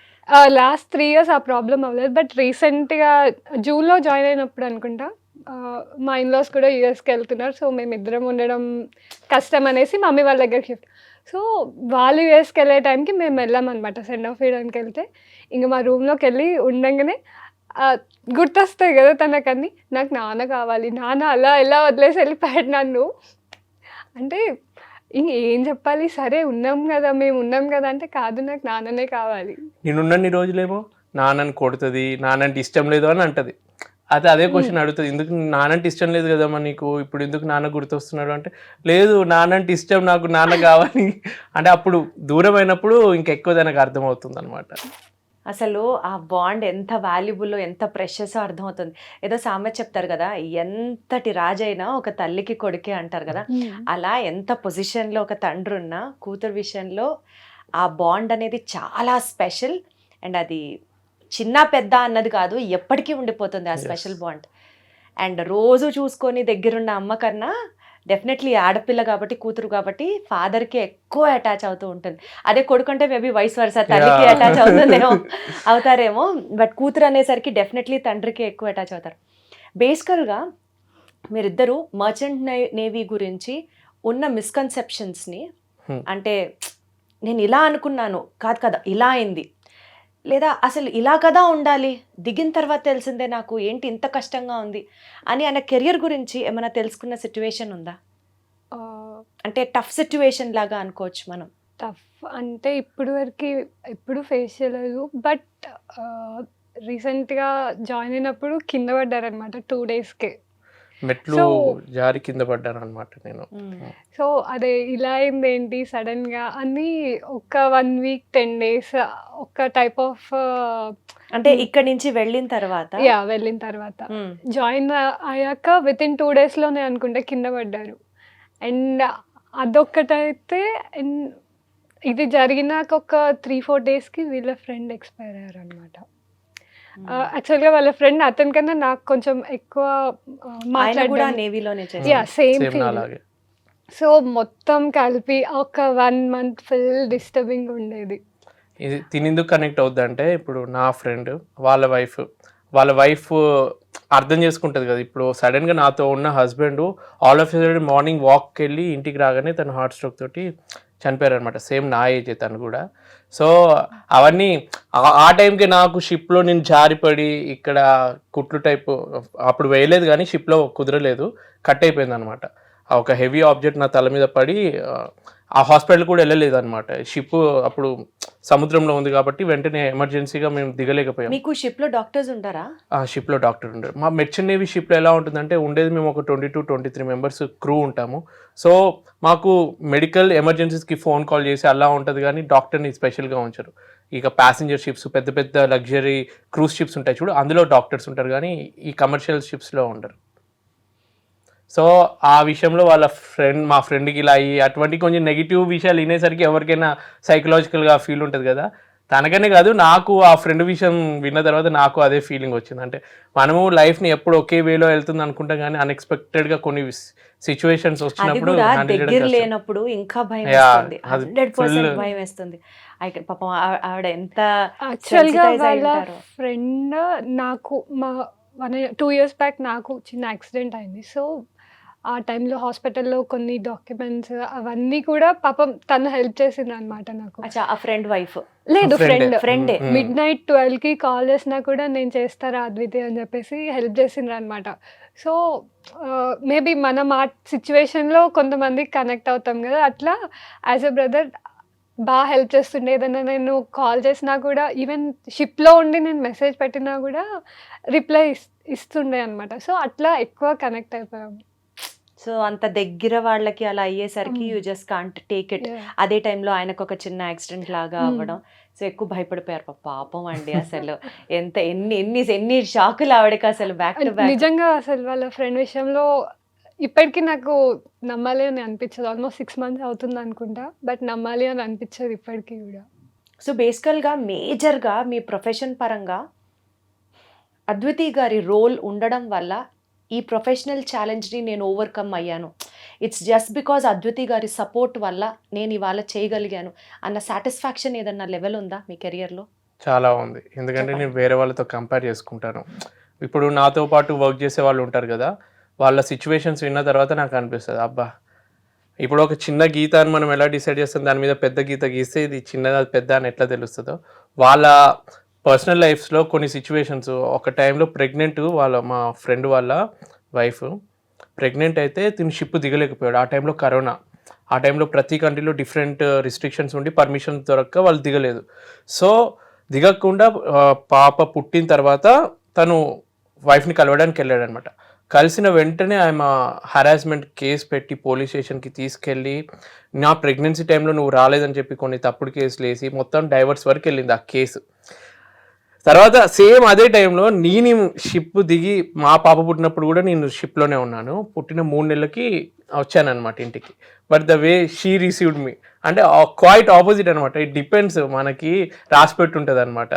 S3: లాస్ట్ 3 years ఆ ప్రాబ్లం అవ్వలేదు. బట్ రీసెంట్గా జూన్లో జాయిన్ అయినప్పుడు అనుకుంటా మా ఇన్లాస్ కూడా యూఎస్కి వెళ్తున్నారు. సో మేమిద్దరం ఉండడం కష్టం అనేసి మమ్మీ వాళ్ళ దగ్గరికి షిఫ్ట్. సో వాళ్ళు యూఎస్కి వెళ్ళే టైంకి మేము వెళ్ళామన్నమాట సెండ్ ఆఫ్ వేయడానికి. వెళ్తే ఇంకా మా రూమ్లోకి వెళ్ళి ఉండగానే గుర్తొస్తాయి కదా తనకన్నీ, నాకు నాన్న కావాలి, నాన్న అలా ఎలా వదిలేసి వెళ్ళిపోయాడు నన్ను అంటే ఏం చెప్పాలి, సరే ఉన్నాం కదా మేము ఉన్నాం కదా అంటే కాదు నాకు నాన్ననే కావాలి.
S2: నేనున్నన్ని రోజులేమో నాన్నని కొడుతుంది, నాన్నంటే ఇష్టం లేదు అని అంటది. అదే క్వశ్చన్ అడుగుతుంది, ఎందుకు నానంటే ఇష్టం లేదు కదమ్మా నీకు, ఇప్పుడు ఎందుకు నాన్న గుర్తొస్తున్నాడు అంటే, లేదు నానంటే ఇష్టం, నాకు నాన్న కావాలి అంటే అప్పుడు దూరం అయినప్పుడు ఇంకెక్కువ దానికి అర్థమవుతుంది అనమాట.
S1: అసలు ఆ బాండ్ ఎంత వాల్యుబుల్, ఎంత ప్రెషస్ అర్థమవుతుంది. ఏదో సామెత చెప్తారు కదా, ఎంతటి రాజైనా ఒక తల్లికి కొడుకే అంటారు కదా, అలా ఎంత పొజిషన్లో ఒక తండ్రి ఉన్నా కూతురు విషయంలో ఆ బాండ్ అనేది చాలా స్పెషల్. అండ్ అది చిన్న పెద్ద అన్నది కాదు, ఎప్పటికీ ఉండిపోతుంది ఆ స్పెషల్ బాండ్. అండ్ రోజు చూసుకొని దగ్గరున్న అమ్మ కన్నా డెఫినెట్లీ ఆడపిల్ల కాబట్టి, కూతురు కాబట్టి ఫాదర్కి ఎక్కువ అటాచ్ అవుతూ ఉంటుంది. అదే కొడుకుంటే మేబీ వైస్ వర్సా తల్లికి అటాచ్ అవుతారేమో, బట్ కూతురు అనేసరికి డెఫినెట్లీ తండ్రికి ఎక్కువ అటాచ్ అవుతారు. బేసికల్గా మీరిద్దరూ మర్చెంట్ నేవీ గురించి ఉన్న మిస్కన్సెప్షన్స్ని, అంటే నేను ఇలా అనుకున్నాను, కాదు కదా ఇలా అయింది, లేదా అసలు ఇలా కదా ఉండాలి, దిగిన తర్వాత తెలిసిందే నాకు ఏంటి ఇంత కష్టంగా ఉంది అని ఆయన కెరియర్ గురించి ఏమైనా తెలుసుకున్న సిచ్యువేషన్ ఉందా? అంటే టఫ్ సిచ్యువేషన్ లాగా అనుకోవచ్చు మనం.
S3: టఫ్ అంటే ఇప్పుడు వరకు ఎప్పుడు ఫేస్ చేయలేదు. బట్ రీసెంట్గా జాయిన్ అయినప్పుడు కింద పడ్డారనమాట 2 daysకే.
S2: మెట్లు
S3: So-
S2: జారి కింద పడ్డాను అనమాట నేను.
S3: సో అదే ఇలా అయింది ఏంటి సడన్గా అని ఒక 1 week 10 days ఒక టైప్ ఆఫ్
S1: అంటే ఇక్కడి నుంచి వెళ్ళిన తర్వాత
S3: వెళ్ళిన తర్వాత
S1: మ్మ్.
S3: జాయిన్ అయ్యాక విత్ ఇన్ 2 daysలోనే అనుకుంటే కింద పడ్డారు. అండ్ అదొక్కటైతే ఇది జరిగినాక ఒక 3-4 daysకి వీళ్ళ ఫ్రెండ్ ఎక్స్పైర్ అయ్యారు అనమాట. యాక్చువల్గా వాళ్ళ ఫ్రెండ్ అతనికన్నా నాకు కొంచెం ఎక్కువ
S1: ఆయన కూడా
S3: మాట్లాడడం
S1: నేవీలోనే
S3: సేమ్
S2: సేమ్
S3: ఫీల్.
S2: అలాగే.
S3: సో మొత్తం కలిపి ఒక 1 month ఫుల్ డిస్టర్బింగ్ ఉండేది.
S2: ఇది తినేందుకు కనెక్ట్ అవుద్ది అంటే ఇప్పుడు నా ఫ్రెండ్ వాళ్ళ వైఫ్ అర్థం చేసుకుంటుంది కదా. ఇప్పుడు సడన్గా నాతో ఉన్న husband all of sudden morning వాక్కి వెళ్ళి ఇంటికి రాగానే తను హార్ట్ స్ట్రోక్ తోటి చనిపోయారు అనమాట. సేమ్ నా ఏజ్ తను కూడా. సో అవన్నీ ఆ టైంకి నాకు షిప్లో నేను జారిపడి ఇక్కడ కుట్లు టైపు అప్పుడు వేయలేదు కానీ షిప్లో కుదరలేదు, కట్ అయిపోయింది అనమాట. ఒక హెవీ ఆబ్జెక్ట్ నా తల మీద పడి ఆ హాస్పిటల్ కూడా వెళ్ళలేదు అనమాట. షిప్ అప్పుడు సముద్రంలో ఉంది కాబట్టి వెంటనే ఎమర్జెన్సీగా మేము దిగలేకపోయాం.
S1: మీకు షిప్ లో డాక్టర్స్ ఉంటారా?
S2: ఆ షిప్లో డాక్టర్ ఉండరు. మా మెర్చెంట్ నేవీ షిప్లో ఎలా ఉంటుందంటే ఉండేది మేము ఒక 22-23 మెంబర్స్ క్రూ ఉంటాము. సో మాకు మెడికల్ ఎమర్జెన్సీస్కి ఫోన్ కాల్ చేసి అలా ఉంటుంది కానీ డాక్టర్ని స్పెషల్గా ఉంచరు. ఇక ప్యాసింజర్ షిప్స్ పెద్ద పెద్ద లగ్జరీ క్రూజ్ షిప్స్ ఉంటాయి చూడు, అందులో డాక్టర్స్ ఉంటారు కానీ ఈ కమర్షియల్ షిప్స్లో ఉండరు. సో ఆ విషయంలో మా ఫ్రెండ్కి ఇలా అయ్యి అటువంటి కొంచెం నెగిటివ్ విషయాలు వినేసరికి ఎవరికైనా సైకలాజికల్గా ఫీల్ ఉంటుంది కదా. తనకనే కాదు నాకు ఆ ఫ్రెండ్ విషయం విన్న తర్వాత నాకు అదే ఫీలింగ్ వచ్చింది. అంటే మనము లైఫ్ని ఎప్పుడు ఒకే వేలో వెళ్తుంది అనుకుంటాం కానీ అన్ఎక్స్పెక్టెడ్గా కొన్ని సిచ్యువేషన్స్
S1: అది
S2: వచ్చినప్పుడు
S1: కూడా
S2: handle చేయడం
S1: దగ్గర
S2: కష్టం.
S1: లేనప్పుడు ఇంకా భయం
S2: Yeah,
S1: వేస్తుంది.
S2: అది
S1: 100%
S2: full-
S1: భయం వేస్తుంది. పాపం ఆవిడ ఎంత
S3: యాక్చువల్గా
S1: sensitize అయి
S3: వాళ్ళ
S1: ఉంటారో.
S3: ఫ్రెండ్ నాకు 2 years బ్యాక్ నాకు చిన్న యాక్సిడెంట్ అయింది. సో ఆ టైంలో హాస్పిటల్లో కొన్ని డాక్యుమెంట్స్ అవన్నీ కూడా పాపం తను హెల్ప్ చేసింది అనమాట నాకు.
S1: అచ్చా, ఆ ఫ్రెండ్ వైఫ్
S3: లేదు
S2: Friend.
S3: Friend
S1: Friend.
S3: midnight 12కి కాల్ చేసినా కూడా నేను చేస్తారా అద్వితి అని చెప్పేసి హెల్ప్ చేసిండ్రు అనమాట. సో మేబీ మనం ఆ సిచ్యువేషన్లో కొంతమందికి కనెక్ట్ అవుతాం కదా, అట్లా యాజ్ ఎ బ్రదర్ బాగా హెల్ప్ చేస్తుండే. ఏదైనా నేను కాల్ చేసినా కూడా ఈవెన్ షిప్లో ఉండి నేను మెసేజ్ పెట్టినా కూడా రిప్లై ఇస్తుండే అనమాట. సో అట్లా ఎక్కువ కనెక్ట్ అయిపోయాము.
S1: సో అంత దగ్గర వాళ్ళకి అలా అయ్యేసరికి you just can't take it. అదే టైంలో ఆయనకు ఒక చిన్న యాక్సిడెంట్ లాగా అవ్వడం, సో ఎక్కువ భయపడిపోయారు. పాపం అండి, అసలు ఎంత ఎన్ని షాకులు ఆవిడకి అసలు బ్యాక్ టు బ్యాక్.
S3: నిజంగా అసలు వాళ్ళ ఫ్రెండ్ విషయంలో ఇప్పటికీ నాకు నమ్మాలి అని అనిపించదు. ఆల్మోస్ట్ 6 months అవుతుంది అనుకుంటా, బట్ నమ్మాలి అని అనిపించదు ఇప్పటికీ కూడా.
S1: సో బేసికల్గా మేజర్గా మీ ప్రొఫెషన్ పరంగా అద్వితి గారి రోల్ ఉండడం వల్ల ఈ ప్రొఫెషనల్ ఛాలెంజ్ని నేను ఓవర్కమ్ అయ్యాను, ఇట్స్ జస్ట్ బికాజ్ అద్వితి గారి సపోర్ట్ వల్ల నేను ఇవాళ చేయగలిగాను అన్న సాటిస్ఫాక్షన్ ఏదన్నా లెవెల్ ఉందా మీ కెరియర్లో?
S2: చాలా ఉంది. ఎందుకంటే నేను వేరే వాళ్ళతో కంపేర్ చేసుకుంటాను. ఇప్పుడు నాతో పాటు వర్క్ చేసే వాళ్ళు ఉంటారు కదా, వాళ్ళ సిచ్యువేషన్స్ విన్న తర్వాత నాకు అనిపిస్తుంది అబ్బా, ఇప్పుడు ఒక చిన్న గీత అని మనం ఎలా డిసైడ్ చేస్తాం, దాని మీద పెద్ద గీత గీస్తే ఇది చిన్నది అది పెద్ద అని ఎట్లా తెలుస్తుందో, వాళ్ళ పర్సనల్ లైఫ్స్లో కొన్ని సిచ్యువేషన్స్. ఒక టైంలో ప్రెగ్నెంట్ మా ఫ్రెండ్ వాళ్ళ వైఫ్ ప్రెగ్నెంట్ అయితే తిని షిప్ దిగలేకపోయాడు. ఆ టైంలో కరోనా, ఆ టైంలో ప్రతి కంట్రీలో డిఫరెంట్ రిస్ట్రిక్షన్స్ ఉండి పర్మిషన్ దొరక్క వాళ్ళు దిగలేదు. సో దిగకుండా పాప పుట్టిన తర్వాత తను వైఫ్ని కలవడానికి వెళ్ళాడనమాట. కలిసిన వెంటనే ఆమె హరాస్మెంట్ కేసు పెట్టి పోలీస్ స్టేషన్కి తీసుకెళ్ళి నా ప్రెగ్నెన్సీ టైంలో నువ్వు రాలేదని చెప్పి కొన్ని తప్పుడు కేసులు వేసి మొత్తం డైవర్స్ వరకు వెళ్ళింది ఆ కేసు. తర్వాత సేమ్ అదే టైంలో నేను షిప్ దిగి మా పాప పుట్టినప్పుడు కూడా నేను షిప్లోనే ఉన్నాను. పుట్టిన 3 నెలలకి వచ్చానమాట ఇంటికి. But the way she received మీ అంటే క్వైట్ ఆపోజిట్ అనమాట. ఇట్ డిపెండ్స్, మనకి రాసిపెట్టి ఉంటుంది అనమాట.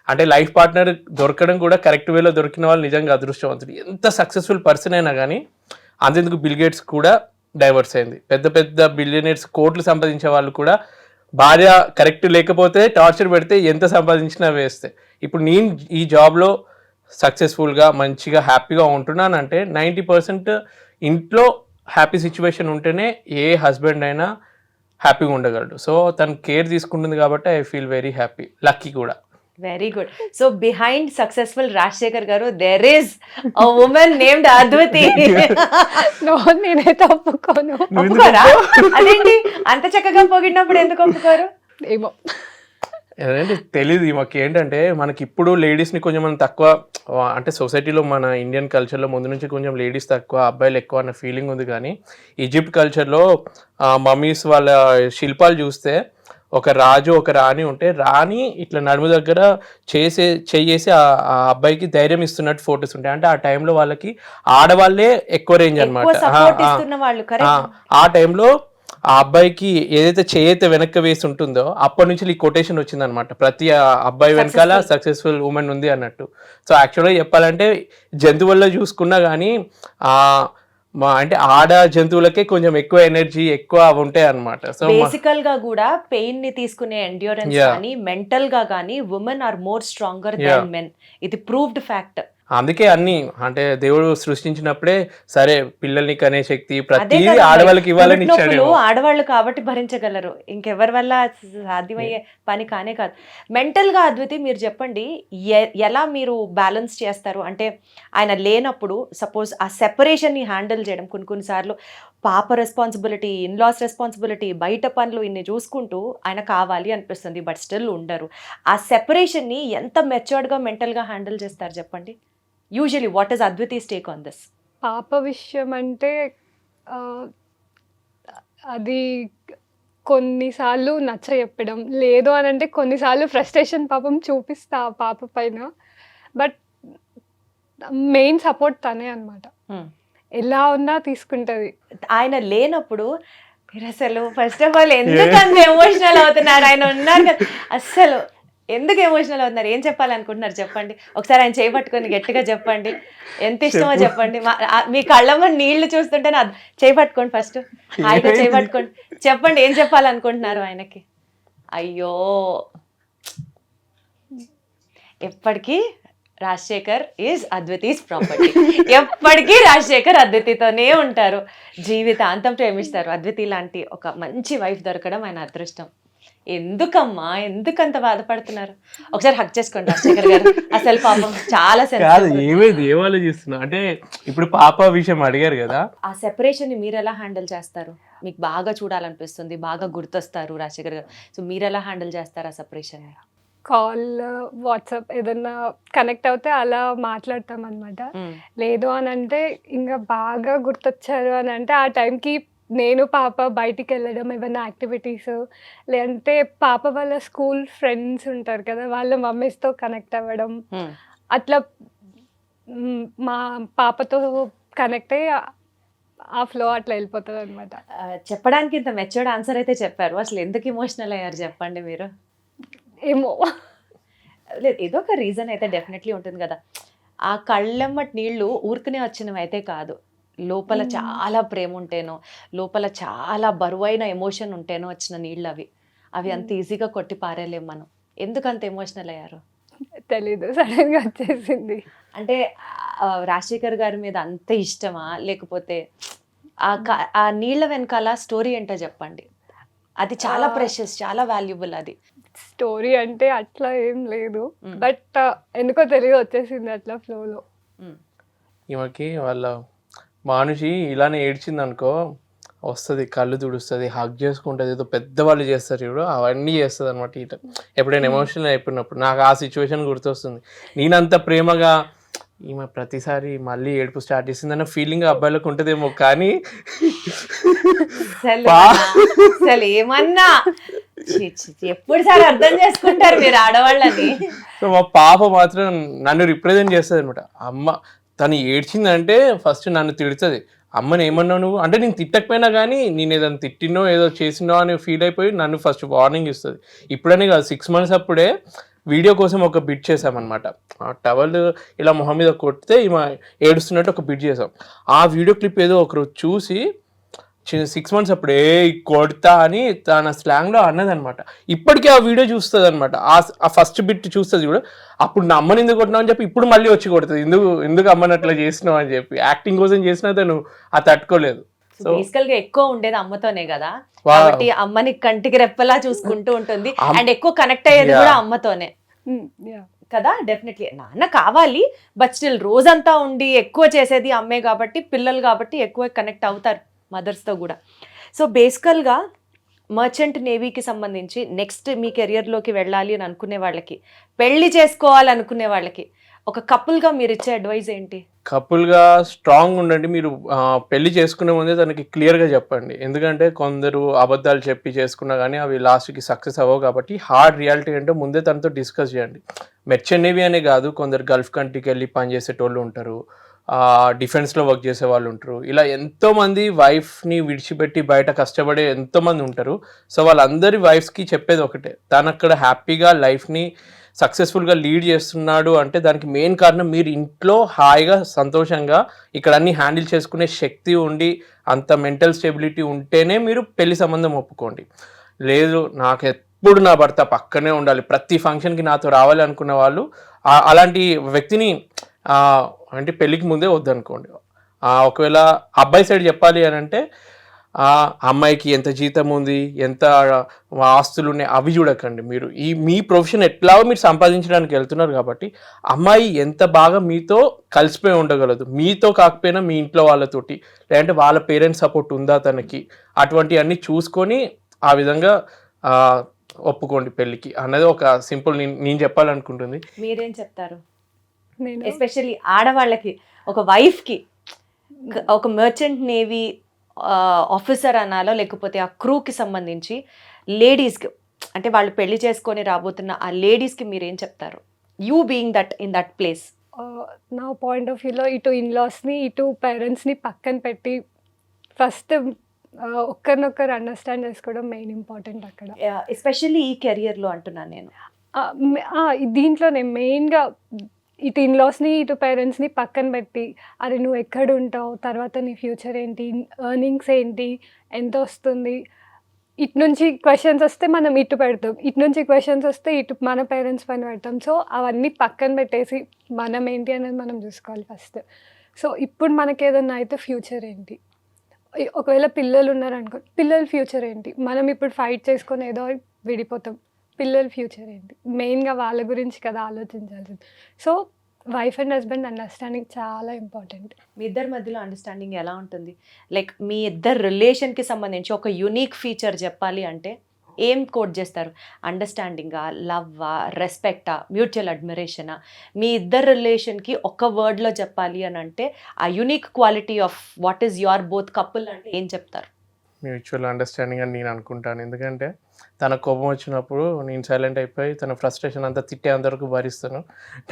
S2: అంటే లైఫ్ పార్ట్నర్ దొరకడం కూడా కరెక్ట్ వేలో దొరికిన వాళ్ళు నిజంగా అదృష్టవంతుడు. ఎంత సక్సెస్ఫుల్ పర్సన్ అయినా కానీ, అంతెందుకు బిల్ గేట్స్ కూడా డైవర్స్ అయింది. పెద్ద పెద్ద బిలియనర్స్ కోట్లు సంపాదించే వాళ్ళు కూడా భార్య కరెక్ట్ లేకపోతే టార్చర్ పెడితే ఎంత సంపాదించినా వేస్తే. ఇప్పుడు నేను ఈ జాబ్లో సక్సెస్ఫుల్గా మంచిగా హ్యాపీగా ఉంటున్నానంటే 90% ఇంట్లో హ్యాపీ సిచ్యువేషన్ ఉంటేనే ఏ హస్బెండ్ అయినా హ్యాపీగా ఉండగలడు. సో తను కేర్ తీసుకుంటుంది కాబట్టి I feel very happy, lucky కూడా.
S1: Very good. So behind successful Rajasekhar garu there is a woman named Advithi.
S3: No, నేనైతే ఒప్పుకోను.
S1: ఒప్పుకోరా? అదేంటి అంత చక్కగా పొగిడినప్పుడు ఎందుకు ఒప్పుకోరు?
S3: ఏమో
S2: ఏంటంటే తెలీదు మాకు. ఏంటంటే మనకి ఇప్పుడు లేడీస్ని కొంచెం మనం తక్కువ, అంటే సొసైటీలో మన ఇండియన్ కల్చర్లో ముందు నుంచి కొంచెం లేడీస్ తక్కువ అబ్బాయిలు ఎక్కువ అన్న ఫీలింగ్ ఉంది. కానీ ఈజిప్ట్ కల్చర్లో మమ్మీస్ వాళ్ళ శిల్పాలు చూస్తే ఒక రాజు ఒక రాణి ఉంటే రాణి ఇట్లా నడుము దగ్గర చేసి ఆ అబ్బాయికి ధైర్యం ఇస్తున్నట్టు ఫొటోస్ ఉంటాయి. అంటే ఆ టైంలో వాళ్ళకి ఆడవాళ్ళే ఎక్కువ రేంజ్ అనమాట. ఆ టైంలో ఆ అబ్బాయికి ఏదైతే చేయైతే వెనక్కి వేసి ఉంటుందో అప్పటి నుంచి ఈ కొటేషన్ వచ్చింది అనమాట, ప్రతి అబ్బాయి వెనకాల సక్సెస్ఫుల్ ఉమెన్ ఉంది అన్నట్టు. సో యాక్చువల్గా చెప్పాలంటే జంతువుల్లో చూసుకున్నా కానీ అంటే ఆడ జంతువులకే కొంచెం ఎక్కువ ఎనర్జీ ఎక్కువ ఉంటాయి అన్నమాట. సో
S1: బేసికల్ గా కూడా పెయిన్ ని తీసుకునే ఎండ్యూరెన్స్ కానీ మెంటల్ గా కానీ women are more stronger than men. ఇది ప్రూవ్డ్ ఫ్యాక్ట్.
S2: అందుకే అన్ని అంటే దేవుడు సృష్టించినప్పుడే సరే పిల్లల్ని కనే శక్తి ప్రతి ఆడవాళ్ళకి ఇవ్వాలని ఇచ్చాడు.
S1: ఆడవాళ్ళు కాబట్టి భరించగలరు, ఇంకెవరి వల్ల సాధ్యమయ్యే పని కానే కాదు. మెంటల్ గా అద్వితి మీరు చెప్పండి, ఎలా మీరు బ్యాలెన్స్ చేస్తారు? అంటే ఆయన లేనప్పుడు సపోజ్ ఆ సెపరేషన్ ని హ్యాండిల్ చేయడం, కొన్నిసార్లు పాప రెస్పాన్సిబిలిటీ, ఇన్లాస్ రెస్పాన్సిబిలిటీ, బయట పనులు ఇన్ని చూసుకుంటూ ఆయన కావాలి అనిపిస్తుంది, బట్ స్టిల్ ఉండరు. ఆ సెపరేషన్ ని ఎంత మెచ్యూర్డ్ గా మెంటల్ గా హ్యాండిల్ చేస్తారు చెప్పండి? Usually what is Advithi's take on this?
S3: పాప విషయం అంటే అది కొన్నిసార్లు నచ్చ చెప్పడం, లేదు అని అంటే కొన్నిసార్లు ఫ్రస్ట్రేషన్ పాపం చూపిస్తా ఆ పాప పైన. బట్ మెయిన్ సపోర్ట్ తనే అనమాట, ఎలా ఉన్నా తీసుకుంటుంది.
S1: ఆయన లేనప్పుడు మీరు అసలు ఫస్ట్ ఆఫ్ ఆల్ ఎందుకు అంత ఎమోషనల్ అవుతున్నారు? ఆయన ఉన్నారు కదా, అస్సలు ఎందుకు ఎమోషనల్ అవుతున్నారు? ఏం చెప్పాలనుకుంటున్నారు చెప్పండి ఒకసారి. ఆయన చేయబట్టుకొని గట్టిగా చెప్పండి, ఎంత ఇష్టమో చెప్పండి. మీ కళ్ళమ్మ నీళ్లు చూస్తుంటేనే చేయబట్టుకోండి, ఫస్ట్ హాయిగా చేయబట్టుకోండి, చెప్పండి ఏం చెప్పాలనుకుంటున్నారు ఆయనకి. అయ్యో, ఎప్పటికీ రాజశేఖర్ ఈజ్ అద్వితీస్ ప్రాపర్టీ. ఎప్పటికీ రాజశేఖర్ అద్వితితోనే ఉంటారు, జీవితాంతం ప్రేమిస్తారు. అద్వితి లాంటి ఒక మంచి వైఫ్ దొరకడం ఆయన అదృష్టం. ఎందుకమ్మా ఎందుకంత బాధపడుతున్నారు? ఒకసారి హక్ చేసుకోండి రాజశేఖర్ గారు. అసలు పాపం చాలా
S2: ఏమైంది, ఏం ఆలోచిస్తున్నా అంటే ఇప్పుడు పాప విషయం అడిగారు కదా,
S1: ఆ సెపరేషన్ ని మీరు ఎలా హ్యాండిల్ చేస్తారు? మీకు బాగా చూడాలనిపిస్తుంది, బాగా గుర్తొస్తారు రాజశేఖర్ గారు, సో మీరు ఎలా హ్యాండిల్ చేస్తారు ఆ సెపరేషన్ ని?
S3: కాల్, వాట్సాప్ ఏదన్నా కనెక్ట్ అవుతే అలా మాట్లాడతాం అనమాట. లేదు అని అంటే ఇంకా బాగా గుర్తొచ్చారు అని అంటే ఆ టైంకి నేను పాప బయటికి వెళ్ళడం, ఏమైనా యాక్టివిటీస్, లేదంటే పాప వాళ్ళ స్కూల్ ఫ్రెండ్స్ ఉంటారు కదా, వాళ్ళ మమ్మీస్తో కనెక్ట్ అవ్వడం, అట్లా మా పాపతో కనెక్ట్ అయ్యి ఆ ఫ్లో అట్లా వెళ్ళిపోతుంది అనమాట.
S1: చెప్పడానికి ఇంత మెచ్యూర్డ్ ఆన్సర్ అయితే చెప్పారు, అసలు ఎందుకు ఎమోషనల్ అయ్యారు చెప్పండి మీరు?
S3: ఏమో
S1: లేదు, ఏదో ఒక రీజన్ అయితే డెఫినెట్లీ ఉంటుంది కదా. ఆ కళ్ళెమ్మటి నీళ్ళు ఊరికనే వచ్చినవి అయితే కాదు, లోపల చాలా ప్రేమ ఉంటేనో, లోపల చాలా బరువైన ఎమోషన్ ఉంటేనో వచ్చిన నీళ్ళు అవి. అవి అంత ఈజీగా కొట్టి పారేలేం మనం. ఎందుకు అంత ఎమోషనల్ అయ్యారు
S3: తెలీదు, సడన్ గా వచ్చేసింది.
S1: అంటే రాజశేఖర్ గారి మీద అంత ఇష్టమా, లేకపోతే ఆ నీళ్ళ వెనకాల స్టోరీ ఏంటో చెప్పండి. అది చాలా ప్రెషస్, చాలా వాల్యుబుల్. అది
S3: స్టోరీ అంటే అట్లా ఏం లేదు, బట్ ఎందుకో తెలియదు వచ్చేసింది అట్లా ఫ్లోలో.
S2: ఈమెకి వాళ్ళ మానుషి ఇలానే ఏడ్చింది అనుకో, వస్తుంది కళ్ళు తుడుస్తుంది, హగ్ చేసుకుంటుంది, ఏదో పెద్దవాళ్ళు చేస్తారు చూడు అవన్నీ చేస్తుంది అనమాట. ఇట ఎప్పుడైనా ఎమోషనల్ అయిపోయినప్పుడు నాకు ఆ సిచ్యువేషన్ గుర్తొస్తుంది. నేనంత ప్రేమగా ఈమె ప్రతిసారి మళ్ళీ ఏడుపు స్టార్ట్ చేసిందన్న ఫీలింగ్ అబ్బాయిలకు ఉంటుందేమో, కానీ
S1: అసలు ఏమన్నా ఎప్పుడు సార్ అర్థం చేసుకుంటారు మీరు ఆడవాళ్ళని.
S2: సో మా పాప మాత్రం నన్ను రిప్రజెంట్ చేస్తుంది అనమాట. అమ్మ తను ఏడ్చిందంటే ఫస్ట్ నన్ను తిడుతుంది, అమ్మని ఏమన్నావు నువ్వు అంటే, నేను తిట్టకపోయినా కానీ నేను ఏదైనా తిట్టినో ఏదో చేసినో అని ఫీల్ అయిపోయి నన్ను ఫస్ట్ వార్నింగ్ ఇస్తుంది. ఇప్పుడనే కాదు, 6 months అప్పుడే వీడియో కోసం ఒక బిట్ చేసామన్నమాట. టవల్ ఇలా మొహం మీద కొడితే ఈమె ఏడుస్తున్నట్టు ఒక బిట్ చేసాం. ఆ వీడియో క్లిప్ ఏదో ఒకరోజు చూసి 6 months అప్పుడు కొడతా అని తన స్లాంగ్లో అన్నదనమాట. ఇప్పటికీ ఆ వీడియో చూస్తుంది అనమాట. ఆ ఫస్ట్ బిట్ చూస్తుంది కూడా, అప్పుడు నా అమ్మని ఎందుకు కొట్టినావు అని చెప్పి ఇప్పుడు మళ్ళీ వచ్చి కొడుతుంది, ఎందుకు అమ్మని అట్లా చేసినావు అని చెప్పి. యాక్టింగ్ కోసం చేసినా తను తట్టుకోలేదు.
S1: బేసికల్ గా ఎక్కువ ఉండేది అమ్మతోనే కదా,
S2: వా-
S1: కాబట్టి అమ్మని కంటికి రెప్పలా చూసుకుంటూ ఉంటుంది
S2: అమ్-
S1: అండ్ ఎక్కువ కనెక్ట్ అయ్యేది
S2: Yeah.
S1: కూడా అమ్మతోనే
S3: యా
S1: కదా. డెఫినెట్లీ నాన్న కావాలి, బట్ స్టిల్ రోజంతా ఉండి ఎక్కువ చేసేది అమ్మే కాబట్టి, పిల్లలు కాబట్టి ఎక్కువ కనెక్ట్ అవుతారు మదర్స్తో కూడా. సో బేసికల్గా మర్చెంట్ నేవీకి సంబంధించి నెక్స్ట్ మీ కెరియర్లోకి వెళ్ళాలి అని అనుకునే వాళ్ళకి, పెళ్లి చేసుకోవాలనుకునే వాళ్ళకి ఒక కపుల్గా మీరు ఇచ్చే అడ్వైజ్ ఏంటి?
S2: కపుల్గా స్ట్రాంగ్ ఉండండి. మీరు పెళ్లి చేసుకునే ముందే తనకి క్లియర్గా చెప్పండి. ఎందుకంటే కొందరు అబద్ధాలు చెప్పి చేసుకున్నా కానీ అవి లాస్ట్కి సక్సెస్ అవ్వవు. కాబట్టి హార్డ్ రియాలిటీ ఏంటో ముందే తనతో డిస్కస్ చేయండి. మెర్చెంట్ నేవీ అనే కాదు, కొందరు గల్ఫ్ కంట్రీకి వెళ్ళి పనిచేసేటోళ్ళు ఉంటారు, డిఫెన్స్లో వర్క్ చేసే వాళ్ళు ఉంటారు. ఇలా ఎంతోమంది వైఫ్ని విడిచిపెట్టి బయట కష్టపడే ఎంతోమంది ఉంటారు. సో వాళ్ళందరి వైఫ్స్కి చెప్పేది ఒకటే, తను అక్కడ హ్యాపీగా లైఫ్ని సక్సెస్ఫుల్గా లీడ్ చేస్తున్నాడు అంటే దానికి మెయిన్ కారణం మీరు ఇంట్లో హాయిగా సంతోషంగా ఇక్కడ అన్ని హ్యాండిల్ చేసుకునే శక్తి ఉండి అంత మెంటల్ స్టెబిలిటీ ఉంటేనే మీరు పెళ్లి సంబంధం ఒప్పుకోండి. లేదు నాకు ఎప్పుడు నా భర్త పక్కనే ఉండాలి, ప్రతి ఫంక్షన్కి నాతో రావాలి అనుకున్న వాళ్ళు అలాంటి వ్యక్తిని అంటే పెళ్ళికి ముందే వద్దనుకోండి. ఒకవేళ అబ్బాయి సైడ్ చెప్పాలి అని అంటే అమ్మాయికి ఎంత జీతం ఉంది, ఎంత ఆస్తులు ఉన్నాయి అవి చూడకండి. మీరు మీ ప్రొఫెషన్ ఎట్లాగో మీరు సంపాదించడానికి వెళ్తున్నారు కాబట్టి అమ్మాయి ఎంత బాగా మీతో కలిసిపోయి ఉండగలదు, మీతో కాకపోయినా మీ ఇంట్లో వాళ్ళతోటి, లేదంటే వాళ్ళ పేరెంట్స్ సపోర్ట్ ఉందా తనకి, అటువంటివన్నీ చూసుకొని ఆ విధంగా ఒప్పుకోండి పెళ్ళికి అన్నది ఒక సింపుల్ నేను చెప్పాలనుకుంటుంది.
S1: మీరేం చెప్తారు?
S3: నేను
S1: ఎస్పెషల్లీ ఆడవాళ్ళకి, ఒక వైఫ్కి, ఒక మర్చెంట్ నేవీ ఆఫీసర్ అనాలో లేకపోతే ఆ క్రూకి సంబంధించి లేడీస్కి, అంటే వాళ్ళు పెళ్లి చేసుకొని రాబోతున్న ఆ లేడీస్కి మీరేం చెప్తారు? You being that in that place.
S3: నా పాయింట్ ఆఫ్ వ్యూలో ఇటు ఇన్లాస్ని ఇటు పేరెంట్స్ని పక్కన పెట్టి ఫస్ట్ ఒక్కరినొక్కరు అండర్స్టాండ్ చేసుకోవడం మెయిన్ ఇంపార్టెంట్ అక్కడ.
S1: ఎస్పెషల్లీ ఈ కెరియర్లో అంటున్నాను నేను.
S3: దీంట్లో నేను మెయిన్గా ఇటు ఇన్లాస్ని ఇటు పేరెంట్స్ని పక్కన పెట్టి, అరే నువ్వు ఎక్కడ ఉంటావు, తర్వాత నీ ఫ్యూచర్ ఏంటి, ఎర్నింగ్స్ ఏంటి, ఎంత వస్తుంది, ఇటు నుంచి క్వశ్చన్స్ వస్తే మనం ఇటు పెడతాం, ఇటు నుంచి క్వశ్చన్స్ వస్తే ఇటు మన పేరెంట్స్ పైన పెడతాం. సో అవన్నీ పక్కన పెట్టేసి మనం ఏంటి అనేది మనం చూసుకోవాలి ఫస్ట్. సో ఇప్పుడు మనకి ఏదన్నా అయితే ఫ్యూచర్ ఏంటి, ఒకవేళ పిల్లలు ఉన్నారనుకో పిల్లల ఫ్యూచర్ ఏంటి, మనం ఇప్పుడు ఫైట్ చేసుకొని ఏదో విడిపోతాం, పిల్లల ఫ్యూచర్ ఏంటి, మెయిన్గా వాళ్ళ గురించి కదా ఆలోచించాల్సింది. So wife and husband understanding చాలా ఇంపార్టెంట్.
S1: మీ ఇద్దరి మధ్యలో అండర్స్టాండింగ్ ఎలా ఉంటుంది? లైక్ మీ ఇద్దరు రిలేషన్కి సంబంధించి ఒక యూనిక్ ఫీచర్ చెప్పాలి అంటే ఏం కోట్ చేస్తారు? అండర్స్టాండింగా, లవ్వా, రెస్పెక్టా, మ్యూచువల్ అడ్మిరేషనా? మీ ఇద్దరు రిలేషన్కి ఒక వర్డ్లో చెప్పాలి అని అంటే ఆ unique quality of what is your both couple అంటే ఏం చెప్తారు?
S2: మ్యూచువల్ అండర్స్టాండింగ్ అని నేను అనుకుంటాను. ఎందుకంటే తన కోపం వచ్చినప్పుడు నేను సైలెంట్ అయిపోయి తన ఫ్రస్ట్రేషన్ అంతా తిట్టే అంతవరకు భరిస్తాను.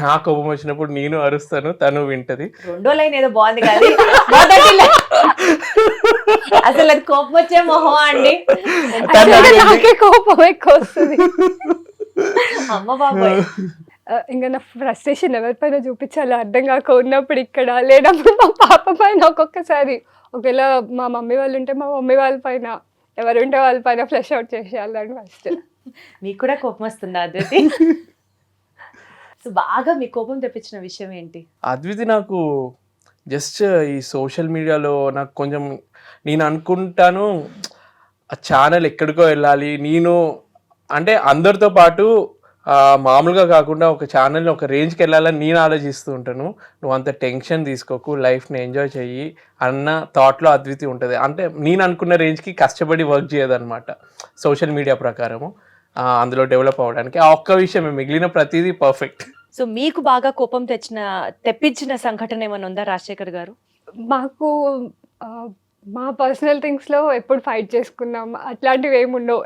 S2: నా కోపం వచ్చినప్పుడు నేను అరుస్తాను, తను వింటది.
S1: రెండో లైన్ ఏదో బాగుంది కానీ మొదటి line అసలు అది కోపం వచ్చే మొహం అండి.
S2: తను అడిగింది.
S3: నాకే కోపం ఎక్కువ వస్తుంది.
S1: అమ్మ బాబోయ్.
S3: ఇంకా నా ఫ్రస్ట్రేషన్ ఎవరిపైన చూపించాలో అర్థం కాక ఉన్నప్పుడు ఇక్కడ, లేనప్పుడు మా పాప పైన ఒక్కొక్కసారి, ఒకవేళ మా మమ్మీ వాళ్ళు ఉంటే మా మమ్మీ వాళ్ళ పైన, ఎవరుంటే వాళ్ళ పైన ఫ్లష్ అవుట్ చేసేయాలని ఫస్ట్.
S1: మీకు కూడా కోపం వస్తుందా అద్వితి? సో బాగా మీ కోపం తెప్పించిన విషయం ఏంటి?
S2: అద్వితి నాకు జస్ట్ ఈ సోషల్ మీడియాలో నాకు కొంచెం నేను అనుకుంటాను ఆ ఛానల్ ఎక్కడికో వెళ్ళాలి, నేను అంటే అందరితో పాటు మామూలుగా కాకుండా ఒక ఛానల్ని ఒక రేంజ్కి వెళ్ళాలని నేను ఆలోచిస్తూ ఉంటాను. నువ్వు అంత టెన్షన్ తీసుకోకు, లైఫ్ని ఎంజాయ్ చెయ్యి అన్న థాట్లో అద్వితి ఉంటుంది. అంటే నేను అనుకున్న రేంజ్కి కష్టపడి వర్క్ చేయదన్నమాట సోషల్ మీడియా ప్రకారము, అందులో డెవలప్ అవ్వడానికి. ఆ ఒక్క విషయమే, మిగిలిన ప్రతిదీ పర్ఫెక్ట్.
S1: సో మీకు బాగా కోపం తెప్పించిన సంఘటన ఏమైనా ఉందా రాజశేఖర్ గారు?
S3: మాకు మా పర్సనల్ థింగ్స్లో ఎప్పుడు ఫైట్ చేసుకున్నాం అట్లాంటివి ఏమి ఉండవు.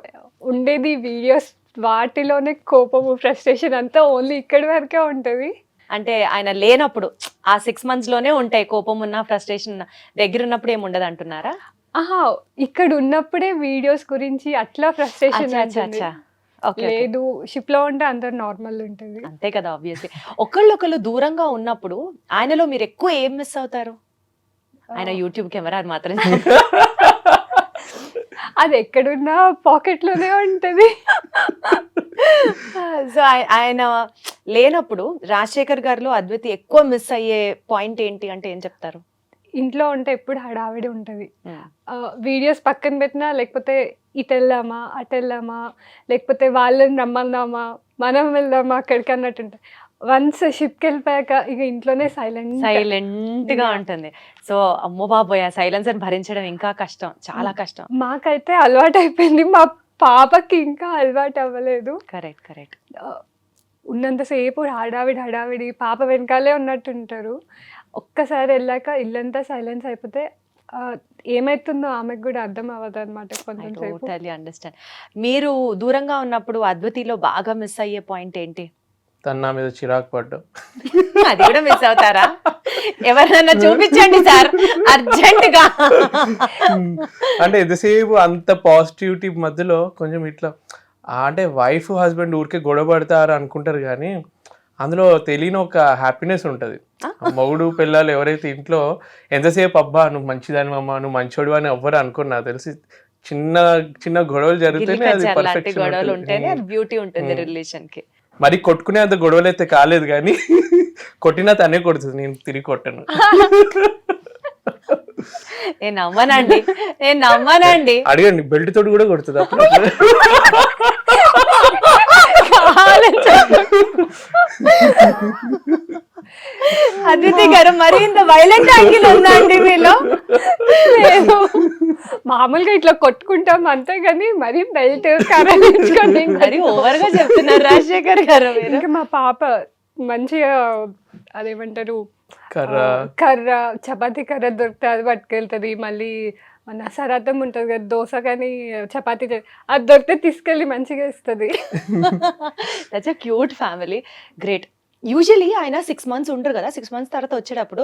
S3: ఉండేది వీడియోస్, వాటిలోనే కోపము ఫ్రస్ట్రేషన్ అంతా ఓన్లీ ఇక్కడి వరకే ఉంటుంది.
S1: అంటే ఆయన లేనప్పుడు ఆ 6 months లోనే ఉంటాయి కోపం ఉన్న, ఫ్రస్ట్రేషన్ ఉన్న. దగ్గర ఉన్నప్పుడు ఏమి ఉండదు అంటున్నారా?
S3: ఇక్కడ ఉన్నప్పుడే వీడియోస్ గురించి అట్లా ఫ్రస్ట్రేషన్ లేదు. షిప్ లో ఉంటే అందరు నార్మల్ ఉంటుంది.
S1: అంతే కదా, ఆబ్వియస్లీ. ఒకళ్ళు దూరంగా ఉన్నప్పుడు ఆయనలో మీరు ఎక్కువ ఏం మిస్ అవుతారు? ఆయన యూట్యూబ్ కెమెరా అది మాత్రం
S3: అది ఎక్కడున్నా పాకెట్ లోనే ఉంటది.
S1: సో ఆయన లేనప్పుడు రాజశేఖర్ గారిలో అద్వితి ఎక్కువ మిస్ అయ్యే పాయింట్ ఏంటి అంటే ఏం చెప్తారు?
S3: ఇంట్లో ఉంటే ఎప్పుడు హడావిడి ఉంటుంది. వీడియోస్ పక్కన పెట్టినా లేకపోతే ఇటు వెళ్దామా అటు వెళ్దామా లేకపోతే వాళ్ళని రమ్మన్నామా మనం వెళ్దామా అక్కడికి అన్నట్టు ఉంటుంది. వన్స్ షిప్కి వెళ్ళిపోయాక ఇక ఇంట్లోనే
S1: సైలెంట్ గా ఉంటుంది. సో అమ్మో బాబోయ్, ఆ సైలెన్స్ అని భరించడం ఇంకా కష్టం, చాలా కష్టం.
S3: మాకైతే అలవాటు అయిపోయింది, మా పాపకి ఇంకా అలవాటు అవ్వలేదు.
S1: కరెక్ట్.
S3: ఉన్నంతసేపు హడావిడి పాప వెనకాలే ఉన్నట్టుంటారు. ఒక్కసారి వెళ్ళాక ఇల్లంతా సైలెన్స్ అయిపోతే ఏమైతుందో ఆమెకు కూడా అర్థం అవ్వదు అనమాట కొంచెం సేపు.
S1: Totally understand. మీరు దూరంగా ఉన్నప్పుడు అద్వతిలో బాగా మిస్ అయ్యే పాయింట్ ఏంటి?
S2: తను నా మీద చిరాకు పడ్డా.
S1: అది కూడా మిస్ అవుతారా? ఎవరైనా చూపించండి సార్ అర్జెంట్ గా.
S2: అంటే ఎంతసేపు అంత పాజిటివిటీ మధ్యలో కొంచెం ఇట్లా అంటే వైఫ్ హస్బెండ్ ఊరికే గొడవ పడతారు అనుకుంటారు కానీ అందులో తెలియని ఒక హ్యాపీనెస్ ఉంటుంది. మొగుడు పిల్లలు ఎవరైతే ఇంట్లో ఎంతసేపు అబ్బా నువ్వు మంచిదాని అమ్మా నువ్వు మంచోడు అని ఎవ్వరు అనుకోరు. నాకు తెలిసి చిన్న చిన్న గొడవలు జరిగితేనే అది పర్ఫెక్షన్
S1: గొడవలు ఉంటేనే బ్యూటీ ఉంటుంది రిలేషన్ కి.
S2: మరి కొట్టుకునే అంత గొడవలు అయితే కాలేదు కానీ కొట్టినా తనే కొడుతుంది, నేను తిరిగి కొట్టను.
S1: నేను నమ్మనండి.
S2: అడగండి, బెల్ట్ తోటి కూడా కొడుతుంది అప్పుడు.
S1: అద్వితి గారు మరి ఇంత వైలెంట్ యాంగిల్ ఉందా అండి మీలో?
S3: మామూలుగా ఇట్లా కొట్టుకుంటాం అంతే కానీ మరి బెల్ట్
S1: మరి ఓవర్ గా చెప్తున్నారు రాజశేఖర్ గారు.
S3: ఇంకా మా పాప మంచిగా అదేమంటారు
S2: కర్ర
S3: చపాతీ కర్ర దొరికితే అది పట్టుకెళ్తుంది. మళ్ళీ మన సరాతం ఉంటుంది కదా దోశ కానీ చపాతీ అది దొరికితే తీసుకెళ్ళి మంచిగా ఇస్తుంది.
S1: That's a cute family, great. Usually ఆయన 6 months ఉంటారు కదా, 6 months తర్వాత వచ్చేటప్పుడు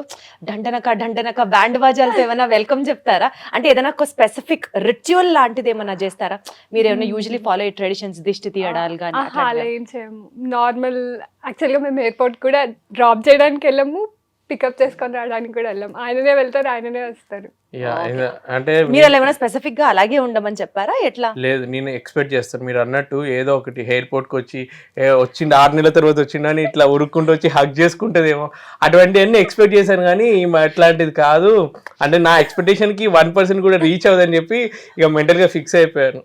S1: డండనక బ్యాండ్ బాజాలతో ఏమైనా వెల్కమ్ చెప్తారా? అంటే ఏదైనా ఒక స్పెసిఫిక్ రిచువల్ లాంటిది ఏమైనా చేస్తారా? మీరు ఏమైనా యూజువలీ ఫాలో అయ్యే ట్రెడిషన్స్, దిష్టి తీయడాలు కానీ?
S3: అలా ఏం చేయము. నార్మల్ యాక్చువల్గా మేము ఎయిర్పోర్ట్ కూడా డ్రాప్ చేయడానికి వెళ్ళము, పికప్ చేసుకొని రావడానికి కూడా వెళ్ళాం. ఆయననే వెళ్తారు, ఆయననే వస్తారు.
S2: అంటే
S1: మీరు ఏమైనా స్పెసిఫిక్ గా అలాగే ఉండమని చెప్పారా ఎట్లా?
S2: లేదు, నేను ఎక్స్పెక్ట్ చేస్తాను మీరు అన్నట్టు ఏదో ఒకటి ఎయిర్పోర్ట్ కి వచ్చి వచ్చింది 6 నెలల తర్వాత వచ్చిందని ఇట్లా ఉరుక్కుంటూ వచ్చి హగ్ చేసుకుంటదేమో అటువంటివన్నీ ఎక్స్పెక్ట్ చేశాను కానీ అట్లాంటిది కాదు. అంటే నా ఎక్స్పెక్టేషన్ కి 1% కూడా రీచ్ అవ్వదని చెప్పి ఇక మెంటల్ గా ఫిక్స్ అయిపోయాను.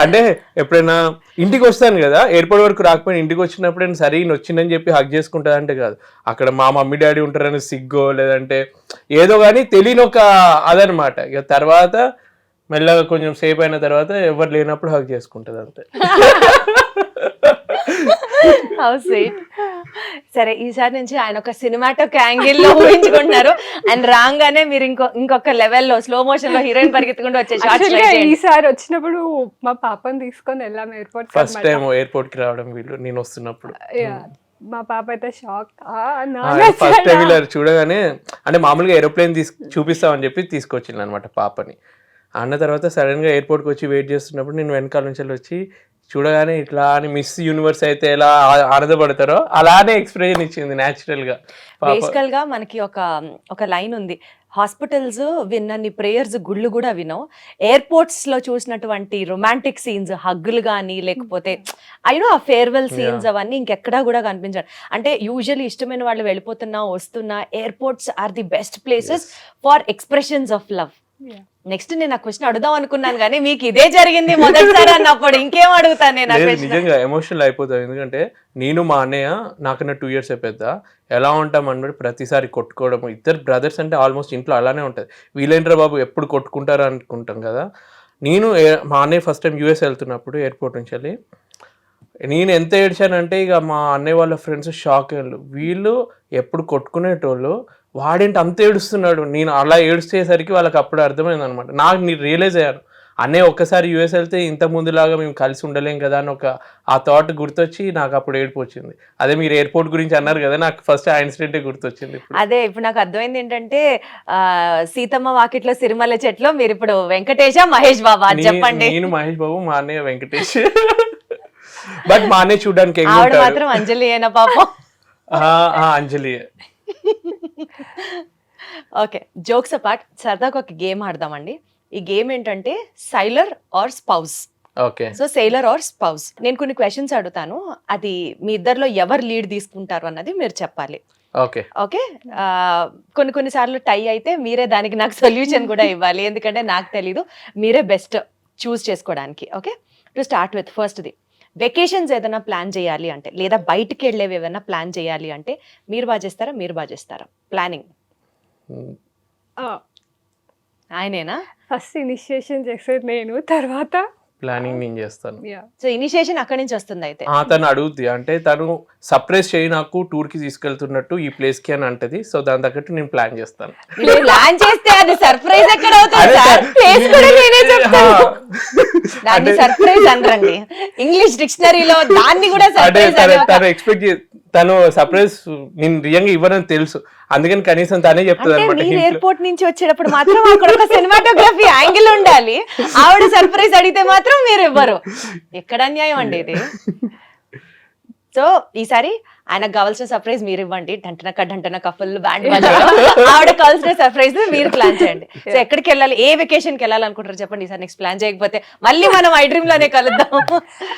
S2: అంటే ఎప్పుడైనా ఇంటికి వస్తాను కదా, ఎయిర్పోర్ట్ వరకు రాకపోయినా ఇంటికి వచ్చినప్పుడు సరే వచ్చిందని చెప్పి హగ్ చేసుకుంటా అంటే కాదు, అక్కడ మా మమ్మీ డాడీ ఉంటారని సిగ్గో లేదంటే ఏదో కానీ తెలియని ఒక అదనమాట. ఇక తర్వాత మెల్లగా కొంచెం సేపు అయిన తర్వాత ఎవరు లేనప్పుడు హగ్ చేసుకుంటది అంతే.
S1: సరే, ఈసారి నుంచి ఆయన ఒక సినిమాటిక్ యాంగిల్ లో ఊహించుకుంటున్నారు అండ్ రాగానే మీరు ఇంకొక లెవెల్లో స్లో మోషన్ లో హీరోయిన్ పరిగెత్తుకుంటూ వచ్చే.
S3: ఈసారి వచ్చినప్పుడు మా పాపని తీసుకొని వెళ్ళాం ఎయిర్పోర్ట్.
S2: ఫస్ట్ టైం ఎయిర్పోర్ట్ కి రావడం వీళ్ళు నేను వస్తున్నప్పుడు.
S3: మా పాప అయితే షాక్.
S2: ఫస్ట్ టైం ఇలా చూడగానే అంటే మామూలుగా ఏరోప్లేన్ చూపిస్తామని చెప్పి తీసుకొచ్చింది అనమాట పాపని. అన్న తర్వాత సడన్ గా ఎయిర్పోర్ట్ కి వచ్చి వెయిట్ చేస్తున్నప్పుడు నేను వెనకాల నుంచి వచ్చి చూడగానే ఇట్లా అని మిస్ యూనివర్స్ అయితే ఎలా ఆనందపడతారో అలానే ఎక్స్ప్రెషన్ ఇచ్చింది న్యాచురల్ గా.
S1: బేసికల్ గా మనకి ఒక లైన్ ఉంది, హాస్పిటల్స్ విన్నన్ని ప్రేయర్స్ గుళ్ళు కూడా వినవు. ఎయిర్పోర్ట్స్ లో చూసినటువంటి రొమాంటిక్ సీన్స్, హగ్గులు కానీ లేకపోతే అయినో ఆ ఫేర్వెల్ సీన్స్ అవన్నీ ఇంకెక్కడా కూడా కనిపించారు. అంటే యూజువల్లీ ఇష్టమైన వాళ్ళు వెళ్ళిపోతున్నా వస్తున్నా airports are the best places for expressions of love. Next నేను ఆ క్వశ్చన్ అడుగుదాం అనుకున్నాను కానీ మీకు ఇదే జరిగింది మొదటిసారి అన్నప్పుడు ఇంకేం అడుగుతాను నేను.
S2: నిజంగా ఎమోషనల్ అయిపోతాను, ఎందుకంటే నేను మా అన్నయ్య నాకన్నా 2 years పెద్ద, ఎలా ఉంటాం అన్నట్టు ప్రతిసారి కొట్టుకోవడం. ఇద్దరు బ్రదర్స్ అంటే ఆల్మోస్ట్ ఇంట్లో అలానే ఉంటుంది. వీళ్ళేంట్రా బాబు ఎప్పుడు కొట్టుకుంటారు అనుకుంటాం కదా. మా అన్నయ్య ఫస్ట్ టైం US వెళ్తున్నప్పుడు ఎయిర్పోర్ట్ నుంచి వెళ్ళి నేను ఎంత ఏడ్చానంటే ఇక మా అన్నయ్య వాళ్ళ ఫ్రెండ్స్ షాక్ అయ్యారు. వీళ్ళు ఎప్పుడు కొట్టుకునేటోళ్ళు, వాడేంటి అంత ఏడుస్తున్నాడు. నేను అలా ఏడ్చేసరికి వాళ్ళకి అప్పుడు అర్థమైంది అనమాట. నాకు నేను రియలైజ్ అయ్యాను, అన్నయ్య ఒక్కసారి US వెళ్తే ఇంత ముందులాగా మేము కలిసి ఉండలేం కదా అని ఆ థాట్ గుర్తొచ్చి నాకు అప్పుడు ఏడుపు వచ్చింది. అదే మీరు ఎయిర్పోర్ట్ గురించి అన్నారు కదా, నాకు ఫస్ట్ ఆ ఇన్సిడెంటే గుర్తొచ్చింది.
S1: అదే ఇప్పుడు నాకు అర్థమైంది ఏంటంటే సీతమ్మ వాకిట్లో సిరిమల్ల చెట్లో మీరు ఇప్పుడు వెంకటేశ మహేష్ బాబా చెప్పండి.
S2: నేను మహేష్ బాబు, మా అన్నయ్య వెంకటేష్. బట్ మా అన్నయ్య చూడడానికి
S1: మాత్రం అంజలి అయినా పాపం.
S2: అంజలి.
S1: ఓకే, జోక్స్ అపార్ట్ సరదాగా ఒక గేమ్ ఆడదామండి. ఈ గేమ్ ఏంటంటే sailor or spouse.
S2: Okay.
S1: So sailor or spouse. నేను కొన్ని క్వశ్చన్స్ అడుగుతాను, అది మీ ఇద్దరిలో ఎవరు లీడ్ తీసుకుంటారు అన్నది మీరు చెప్పాలి.
S2: ఓకే.
S1: ఓకే, కొన్ని సార్లు టై అయితే మీరే దానికి నాకు సొల్యూషన్ కూడా ఇవ్వాలి, ఎందుకంటే నాకు తెలీదు, మీరే బెస్ట్ చూస్ చేసుకోవడానికి. ఓకే, టు స్టార్ట్ విత్ ఫస్ట్ది, వెకేషన్స్ ఏదైనా ప్లాన్ చేయాలి అంటే, లేదా బయటికి వెళ్ళేవి ఏదైనా ప్లాన్ చేయాలి అంటే మీరు బాగా చేస్తారా ప్లానింగ్?
S3: Ah,
S1: ఆయనేనా?
S3: ఫస్ట్ ఇనిషియేషన్ చేసేది నేను, తర్వాత
S2: ప్లానింగ్ నేను చేస్తాను.
S1: సో ఇనిషియేషన్ అక్కడి నుంచి వస్తుంది అయితే.
S2: తను అడుగుద్ది, అంటే తను సర్ప్రైజ్ చేయి నాకు టూర్ కి తీసుకెళ్తున్నట్టు ఈ ప్లేస్ కి అని అంటది. సో దాని తగ్గట్టు నేను ప్లాన్ చేస్తాను.
S1: మీరు ప్లాన్ చేస్తే అది సర్ప్రైజ్ ఎక్కడ అవుతుంది సార్? ప్లేస్ కూడా నేనే చెప్తాను. దాన్ని సర్ప్రైజ్ అనరండి, ఇంగ్లీష్ డిక్షనరీలో దాన్ని కూడా
S2: అంటే
S1: సర్ప్రైజ్
S2: తను ఎక్స్పెక్ట్ తను సర్ప్రైజ్ నేను రియంగా ఇవ్వనని తెలుసు, అందుకని కనీసం తనే చెప్తుంది
S1: అంటే
S2: అనమాట.
S1: మీరు ఎయిర్పోర్ట్ నుంచి వచ్చేటప్పుడు మాత్రం అక్కడ ఒక సినిమాటోగ్రఫీ యాంగిల్ ఉండాలి, ఆవిడ సర్ప్రైజ్ అడిగితే మాత్రం మీరు ఇవ్వరు. ఎక్కడ అన్యాయం అండి ఇది? సో ఈసారి ఆయనకు కావాల్సిన సర్ప్రైజ్ మీరు ఇవ్వండి, డంటనక ఫుల్ బ్యాండ్ ఆవిడ కావాల్సిన సర్ప్రైజ్ మీరు ప్లాన్ చేయండి. సో ఎక్కడికి వెళ్ళాలి, ఏ వెకేషన్కి వెళ్ళాలనుకుంటారు చెప్పండి ఈసారి, నెక్స్ట్ ప్లాన్ చేయకపోతే మళ్ళీ మనం ఐ డ్రీమ్ లోనే కలుద్దాం.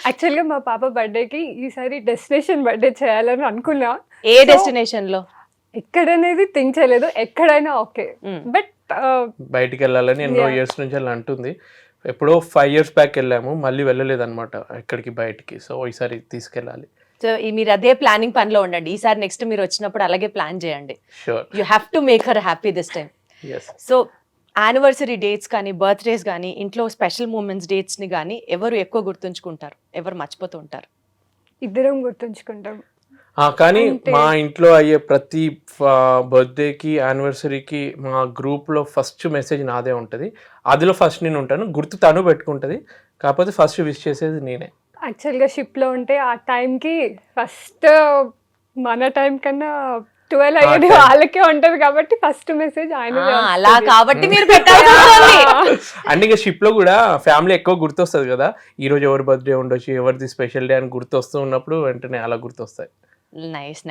S3: యాక్చువల్గా మా పాప బర్త్డేకి ఈసారి డెస్టినేషన్ బర్త్డే చేయాలని అనుకున్నా.
S1: ఏ డెస్టినేషన్ లో?
S3: ఎక్కడనేది థింక్ చేయలేదు, ఎక్కడైనా ఓకే. బట్
S2: బయటికి వెళ్ళాలని ఎన్నో ఇయర్స్ నుంచి అలా అంటుంది. ఎప్పుడో 5 years బ్యాక్ వెళ్ళాము, మళ్ళీ వెళ్ళలేదు అనమాట ఎక్కడికి బయటికి. సో ఈసారి తీసుకెళ్ళాలి.
S1: సో మీరు అదే ప్లానింగ్ పనిలో ఉండండి, ఈసారి నెక్స్ట్ మీరు వచ్చినప్పుడు అలాగే ప్లాన్ చేయండి.
S2: Sure.
S1: You have to make her happy this time. So anniversary dates కానీ, బర్త్డేస్ కానీ, ఇంట్లో స్పెషల్ మూమెంట్స్ డేట్స్ ని కానీ ఎవరు ఎక్కువ గుర్తుంచుకుంటారు, ఎవరు మర్చిపోతూ ఉంటారు?
S3: ఇద్దరం గుర్తుంచుకుంటాం.
S2: కానీ మా ఇంట్లో అయ్యే ప్రతి బర్త్డేకి యానివర్సరీకి మా గ్రూప్లో ఫస్ట్ మెసేజ్ నాదే ఉంటుంది, అందులో ఫస్ట్ నేను ఉంటాను, గుర్తు తను పెట్టుకుంటుంది, కాకపోతే ఫస్ట్ విష్ చేసేది నేనే.
S3: యాక్చువల్గా షిప్లో ఉంటే ఆ టైంకి ఫస్ట్ మన టైం కన్నా 12 అయ్యేది వాళ్ళకే ఉంటది కాబట్టి ఫస్ట్ మెసేజ్ ఆయన.
S1: అలా కాబట్టి మీరు పెట్టాలి.
S2: అండ్ ఇక షిప్ లో కూడా ఫ్యామిలీ ఎక్కువ గుర్తొస్తుంది కదా, ఈ రోజు ఎవరి బర్త్డే ఉండొచ్చు, ఎవరిది స్పెషల్ డే అని గుర్తొస్తూ ఉన్నప్పుడు వెంటనే అలా గుర్తొస్తాయి.
S1: నైస్.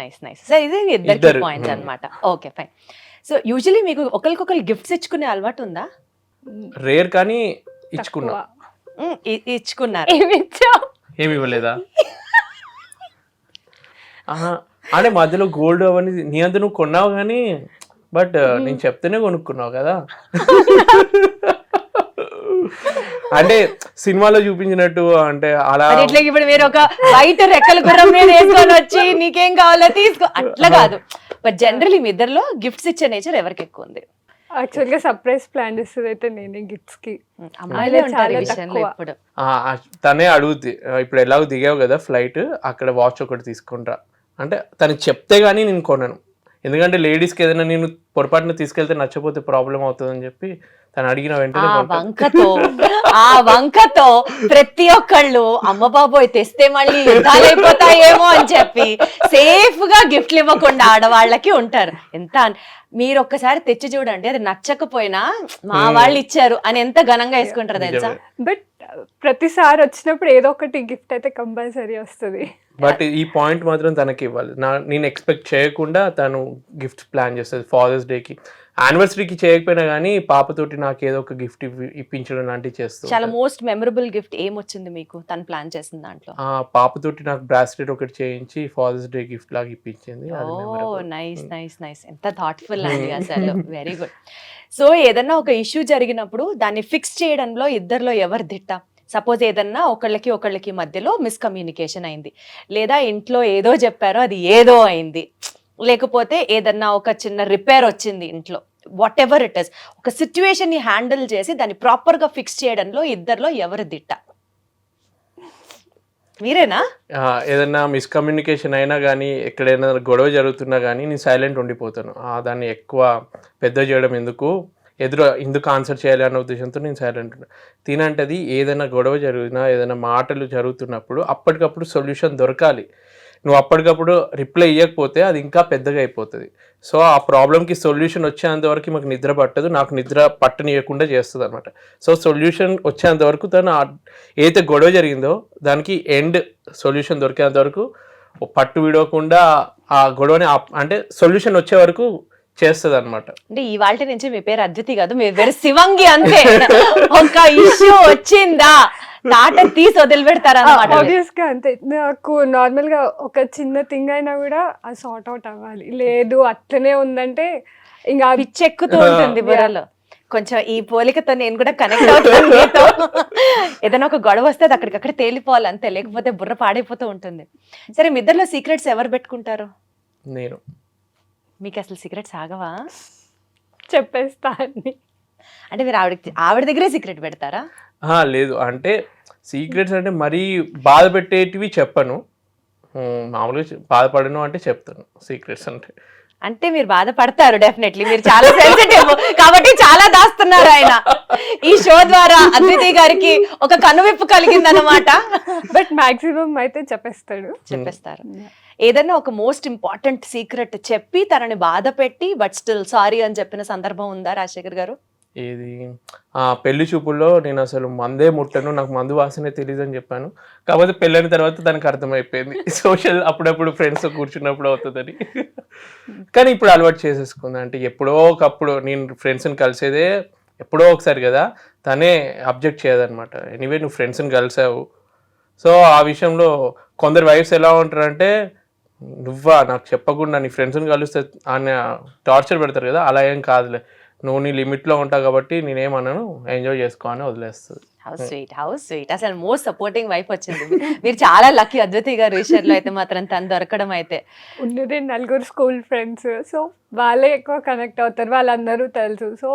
S1: సో ఇది ఇద్దరు పాయింట్స్ అన్నమాట. Okay fine. సో యూజువల్లీ మీకు ఒకరికొకరు గిఫ్ట్స్ ఇచ్చుకునే అలవాటు ఉందా?
S2: రేర్ కానీ ఇచ్చుకున్నా.
S1: ఇచ్చుకున్నారు?
S2: ఏమి ఇవ్వలేదా? అంటే మధ్యలో గోల్డ్ అవన్నీ నీ అంతా నువ్వు కొన్నావు కానీ, బట్ నేను చెప్తేనే కొనుక్కున్నావు కదా. అంటే సినిమాలో చూపించినట్టు అంటే అలా
S1: ఇప్పుడు మీరు ఒక వైట్ రెక్కల గుర్రం మీద వేసుకొని వచ్చి నీకేం కావాలో తీసుకో అట్లా కాదు, బట్ జనరల్లీ మీ ఇద్దరిలో గిఫ్ట్స్ ఇచ్చే నేచర్ ఎవరికి ఎక్కువ ఉంది?
S3: యాక్చువల్గా సర్ప్రైజ్ ప్లాన్ చేస్తుంది అయితే నేనే గిఫ్ట్స్ కి.
S1: అమ్మాయిలే ఉంటారు ఈ విషయంలో ఎప్పుడు.
S2: తనే అడుగుద్ది, ఇప్పుడు ఎలాగో దిగావు కదా ఫ్లైట్, అక్కడ వాచ్ ఒకటి తీసుకుంటా అంటే తను చెప్తే గానీ నేను కొనను, ఎందుకంటే లేడీస్కి ఏదైనా నేను పొరపాటున తీసుకెళ్తే నచ్చపోతే ప్రాబ్లం అవుతుందని చెప్పి తను అడిగిన వెంటనే
S1: ఆ వంకతో ప్రతి ఒక్కళ్ళు అమ్మ బాబోయ్ తెస్తే మళ్ళీ యుద్ధాలు అయిపోతాయేమో అని చెప్పి సేఫ్ గా గిఫ్ట్లు ఇవ్వకుండా ఆడవాళ్ళకి ఉంటారు. ఎంత మీరు ఒక్కసారి తెచ్చి చూడండి, అది నచ్చకపోయినా మా వాళ్ళు ఇచ్చారు అని ఎంత ఘనంగా వేసుకుంటారు తెలుసా.
S3: బట్ ప్రతిసారి వచ్చినప్పుడు ఏదో ఒకటి గిఫ్ట్ అయితే కంపల్సరీ వస్తుంది.
S2: బట్ ఈ పాయింట్ మాత్రం తనకి ఇవ్వాలి, నేను ఎక్స్పెక్ట్ చేయకుండా తను గిఫ్ట్ ప్లాన్ చేస్తుంది. ఫాదర్స్ డేకి, యానివర్సరీకి చేయకపోయినా కానీ పాపతోటి నాకు ఏదో ఒక గిఫ్ట్ ఇప్పించడం లాంటివి చేస్తుంది.
S1: చాలా మోస్ట్ మెమరబుల్ గిఫ్ట్ ఏమొచ్చింది మీకు తను ప్లాన్ చేసిన దాంట్లో?
S2: పాపతోటి నాకు బ్రాస్లెట్ ఒకటి చేయించి ఫాదర్స్ డే గిఫ్ట్ లాగా ఇప్పించింది.
S1: నైస్. ఎంత థాట్ఫుల్ అండి అసలు, వెరీ గుడ్. సో ఏదన్నా ఒక ఇష్యూ జరిగినప్పుడు దాన్ని ఫిక్స్ చేయడంలో ఇద్దరిలో ఎవరు దిట్ట? సపోజ్ ఏదన్నా ఒకళ్ళకి మధ్యలో మిస్కమ్యూనికేషన్ అయింది, లేదా ఇంట్లో ఏదో చెప్పారో అది ఏదో అయింది, లేకపోతే ఏదన్నా ఒక చిన్న రిపేర్ వచ్చింది ఇంట్లో, వాట్ ఎవర్ ఇట్ ఇస్, ఒక సిచ్యువేషన్ ని హ్యాండిల్ చేసి దాన్ని ప్రాపర్ గా ఫిక్స్ చేయడంలో ఇద్దరిలో ఎవరు దిట్ట? మీరేనా?
S2: ఏదైనా మిస్కమ్యూనికేషన్ అయినా కానీ, ఎక్కడైనా గొడవ జరుగుతున్నా కానీ నేను సైలెంట్ ఉండిపోతాను. దాన్ని ఎక్కువ పెద్ద చేయడం ఎందుకు ఆన్సర్ చేయాలి అన్న ఉద్దేశంతో నేను సైలెంట్ ఉన్నాను. తినంటది ఏదైనా గొడవ జరిగినా, ఏదైనా మాటలు జరుగుతున్నప్పుడు అప్పటికప్పుడు సొల్యూషన్ దొరకాలి. నువ్వు అప్పటికప్పుడు రిప్లై ఇవ్వకపోతే అది ఇంకా పెద్దగా అయిపోతుంది. సో ఆ ప్రాబ్లంకి సొల్యూషన్ వచ్చేంత వరకు మాకు నిద్ర పట్టదు, నాకు నిద్ర పట్టనియకుండా చేస్తుంది అనమాట. సో సొల్యూషన్ వచ్చేంత వరకు తను ఏదైతే గొడవ జరిగిందో దానికి ఎండ్ సొల్యూషన్ దొరికేంత వరకు పట్టు విడవకుండా ఆ గొడవని అంటే సొల్యూషన్ వచ్చే వరకు చేస్తుంది అనమాట.
S1: అంటే ఇవాళ నుంచి మీ పేరు అద్వితి కాదు, మీ పేరు శివంగి అంతే. ఒక ఇష్యూ వచ్చిందా తాట తీసి వదిలిపెడతారన్నమాట.
S3: ఆబ్వియస్గా అంతే. నాకు నార్మల్గా ఒక చిన్న థింగ్ అయినా కూడా అది సార్ట్ అవుట్ అవ్వాలి. లేదు అట్లనే ఉందంటే ఇంకా
S1: పిచ్చెక్కుతూ ఉంటుంది బుర్రలో. కొంచెం ఈ పోలికతో నేను కూడా కనెక్ట్ అవుతాను మీతో. ఏదైనా ఒక గొడవ వస్తే అది అక్కడికక్కడ తేలిపోవాలి అంతే, లేకపోతే బుర్ర పాడైపోతూ ఉంటుంది. సరే, మీ ఇద్దరిలో సీక్రెట్స్ ఎవరు పెట్టుకుంటారు?
S2: నేను.
S1: మీకు అసలు సీక్రెట్స్ ఆగవా?
S3: చెప్పేస్తా అన్ని.
S1: అంటే మీరు ఆవిడ దగ్గరే సీక్రెట్ పెడతారా?
S2: లేదు, అంటే సీక్రెట్స్ అంటే మరీ బాధ పెట్టేటివి చెప్పను. మామూలుగా బాధపడను అంటే చెప్తాను సీక్రెట్స్ అంటే.
S1: అంటే మీరు బాధపడతారు డెఫినెట్లీ, మీరు చాలా సెన్సిటివ్ కాబట్టి చాలా దాస్తున్నారు ఆయన. ఈ షో ద్వారా అద్వితి గారికి ఒక కనువిప్పు కలిగిందన్నమాట.
S3: బట్ మాక్సిమం అయితే
S1: చెప్పేస్తారు. ఏదైనా ఒక మోస్ట్ ఇంపార్టెంట్ సీక్రెట్ చెప్పి తనని బాధ పెట్టి బట్ స్టిల్ సారీ అని చెప్పిన సందర్భం ఉందా రాజశేఖర్ గారు?
S2: ఏది, పెళ్లి చూపుల్లో నేను అసలు మందే ముట్టను, నాకు మందు వాసనే తెలియదు అని చెప్పాను. కాకపోతే పెళ్ళైన తర్వాత దానికి అర్థమైపోయింది, సోషల్ అప్పుడప్పుడు ఫ్రెండ్స్ కూర్చున్నప్పుడు అవుతుందని. కానీ ఇప్పుడు అలవాటు చేసేసుకుంది. అంటే ఎప్పుడో ఒకప్పుడు నేను ఫ్రెండ్స్ని కలిసేదే ఎప్పుడో ఒకసారి కదా, తనే అబ్జెక్ట్ చేయదనమాట. ఎనీవే నువ్వు ఫ్రెండ్స్ని కలిసావు. సో ఆ విషయంలో కొందరు వైఫ్స్ ఎలా ఉంటారంటే, నువ్వా నాకు చెప్పకుండా నీ ఫ్రెండ్స్ని కలిస్తే ఆయన టార్చర్ పెడతారు కదా, అలా ఏం కాదులే, నువ్వు నీ లిమిట్లో ఉంటావు కాబట్టి నేనేమన్నాను, ఎంజాయ్ చేసుకో అని వదిలేస్తుంది.
S1: హౌ స్వీట్ అసలు మోస్ట్ సపోర్టింగ్ వైఫ్ వచ్చింది. మీరు చాలా లక్కీ అద్వితి గారి విషయంలో అయితే మాత్రం తను దొరకడం అయితే.
S3: ఉన్నది 4 స్కూల్ ఫ్రెండ్స్, సో వాళ్ళే ఎక్కువ కనెక్ట్ అవుతారు, వాళ్ళందరూ తెలుసు. సో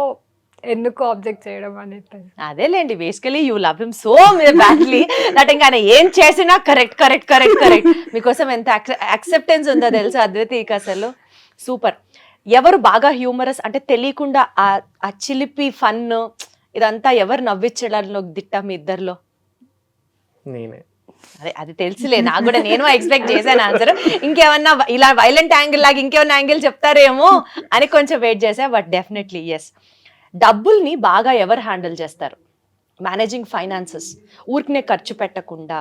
S3: ఎందుకు ఆబ్జెక్ట్ చేయడం అనేది.
S1: అదేలేండి, basically you love him so badly that ఇంకా ఆయన ఏం చేసినా కరెక్ట్. మీకోసం ఎంత యాక్సెప్టెన్స్ ఉందో తెలుసు అద్వితికి అసలు. సూపర్. ఎవరు బాగా హ్యూమరస్ అంటే తెలియకుండా ఆ చిలిపి ఫన్ ఇదంతా ఎవరు నవ్వించడంలో దిట్ట మీ ఇద్దరిలో?
S2: నేనే.
S1: అదే అది తెలుసులే నాకు కూడా, నేను ఎక్స్పెక్ట్ చేశాను ఆన్సర్. ఇంకేమన్నా ఇలా వైలెంట్ యాంగిల్ లాగా ఇంకేమన్నా యాంగిల్ చెప్తారేమో అని కొంచెం వెయిట్ చేశా. But definitely yes. డబ్బుల్ని బాగా ఎవరు హ్యాండిల్ చేస్తారు? మేనేజింగ్ ఫైనాన్సెస్, ఊరికనే ఖర్చు పెట్టకుండా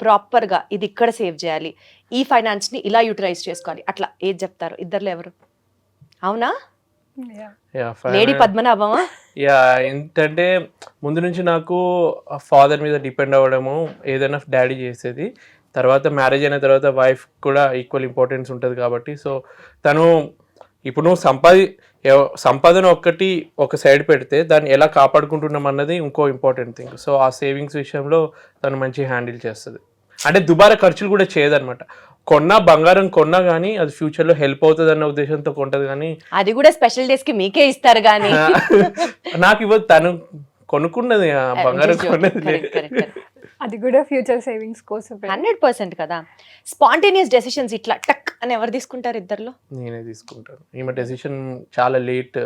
S1: ప్రాపర్గా ఇది ఇక్కడ సేవ్ చేయాలి, ఈ ఫైనాన్స్ని ఇలా యూటిలైజ్ చేసుకోవాలి, అట్లా ఏది చెప్తారు ఇద్దరులో ఎవరు? అవునా? లేడీ పద్మనాభమా?
S2: ఏంటంటే ముందు నుంచి నాకు ఫాదర్ మీద డిపెండ్ అవ్వడము ఏదైనా డాడీ చేసేది. తర్వాత మ్యారేజ్ అయిన తర్వాత వైఫ్ కూడా ఈక్వల్ ఇంపార్టెన్స్ ఉంటుంది కాబట్టి, సో తను ఇప్పుడు నువ్వు సంపాదన ఒక్కటి ఒక సైడ్ పెడితే దాన్ని ఎలా కాపాడుకుంటున్నాం అన్నది ఇంకో ఇంపార్టెంట్ థింగ్. సో ఆ సేవింగ్స్ విషయంలో తను మంచి హ్యాండిల్ చేస్తుంది. అంటే దుబారా ఖర్చులు కూడా చేయదన్నమాట. బంగారం కొన్నా కానీ అది ఫ్యూచర్ లో హెల్ప్ అవుతుంది అన్న ఉద్దేశంతో కొంటది. కానీ అది
S1: కూడా స్పెషల్ డేస్ కి మీకే ఇస్తారు కానీ
S2: నాకు ఇవ్వదు, తను కొనుక్కున్నది బంగారం కొన్నది,
S3: అది కూడా ఫ్యూచర్ సేవింగ్స్ కోసం
S1: 100% కదా. స్పాంటేనియస్ డెసిషన్స్ ఇట్లా టక్ అని ఎవరు తీసుకుంటారు ఇద్దరులో?
S2: నేనే తీసుకుంటాను. ఈమె డెసిషన్ చాలా లేట్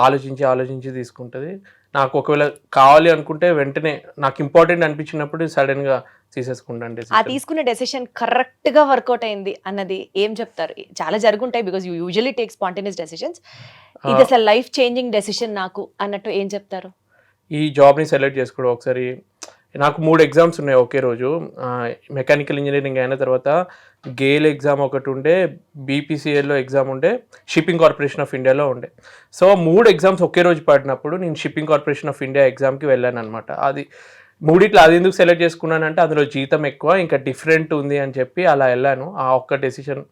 S2: ఆలోచించి తీసుకుంటది. నాకు ఒకవేళ కావాలి అనుకుంటే వెంటనే నాకు ఇంపార్టెంట్ అనిపించినప్పుడు సడన్ గా తీసేసుకుంటాను.
S1: ఆ తీసుకున్న డెసిషన్ కరెక్ట్ గా వర్కౌట్ అయింది అన్నది ఏం చెప్తారు? చాలా జరుగుంటాయి because you usually take spontaneous decisions. ఇది అసలు లైఫ్ చేంజింగ్ డెసిషన్ నాకు అన్నట్టు ఏం చెప్తారు? ఈ
S2: జాబ్ని సెలెక్ట్ చేసుకోవడం. ఒకసారి నాకు 3 ఎగ్జామ్స్ ఉన్నాయి ఒకే రోజు. మెకానికల్ ఇంజనీరింగ్ అయిన తర్వాత గేల్ ఎగ్జామ్ ఒకటి ఉండే, బీపీసీఎల్లో ఎగ్జామ్ ఉండే, షిప్పింగ్ కార్పొరేషన్ ఆఫ్ ఇండియాలో ఉండే. సో 3 ఎగ్జామ్స్ ఒకే రోజు పడినప్పుడు నేను షిప్పింగ్ కార్పొరేషన్ ఆఫ్ ఇండియా ఎగ్జామ్కి వెళ్ళాను అనమాట. అది మూడిట్లో అది ఎందుకు సెలెక్ట్ చేసుకున్నానంటే అందులో జీతం ఎక్కువ, ఇంకా డిఫరెంట్ ఉంది అని చెప్పి అలా వెళ్ళాను. ఆ ఒక్క డెసిషన్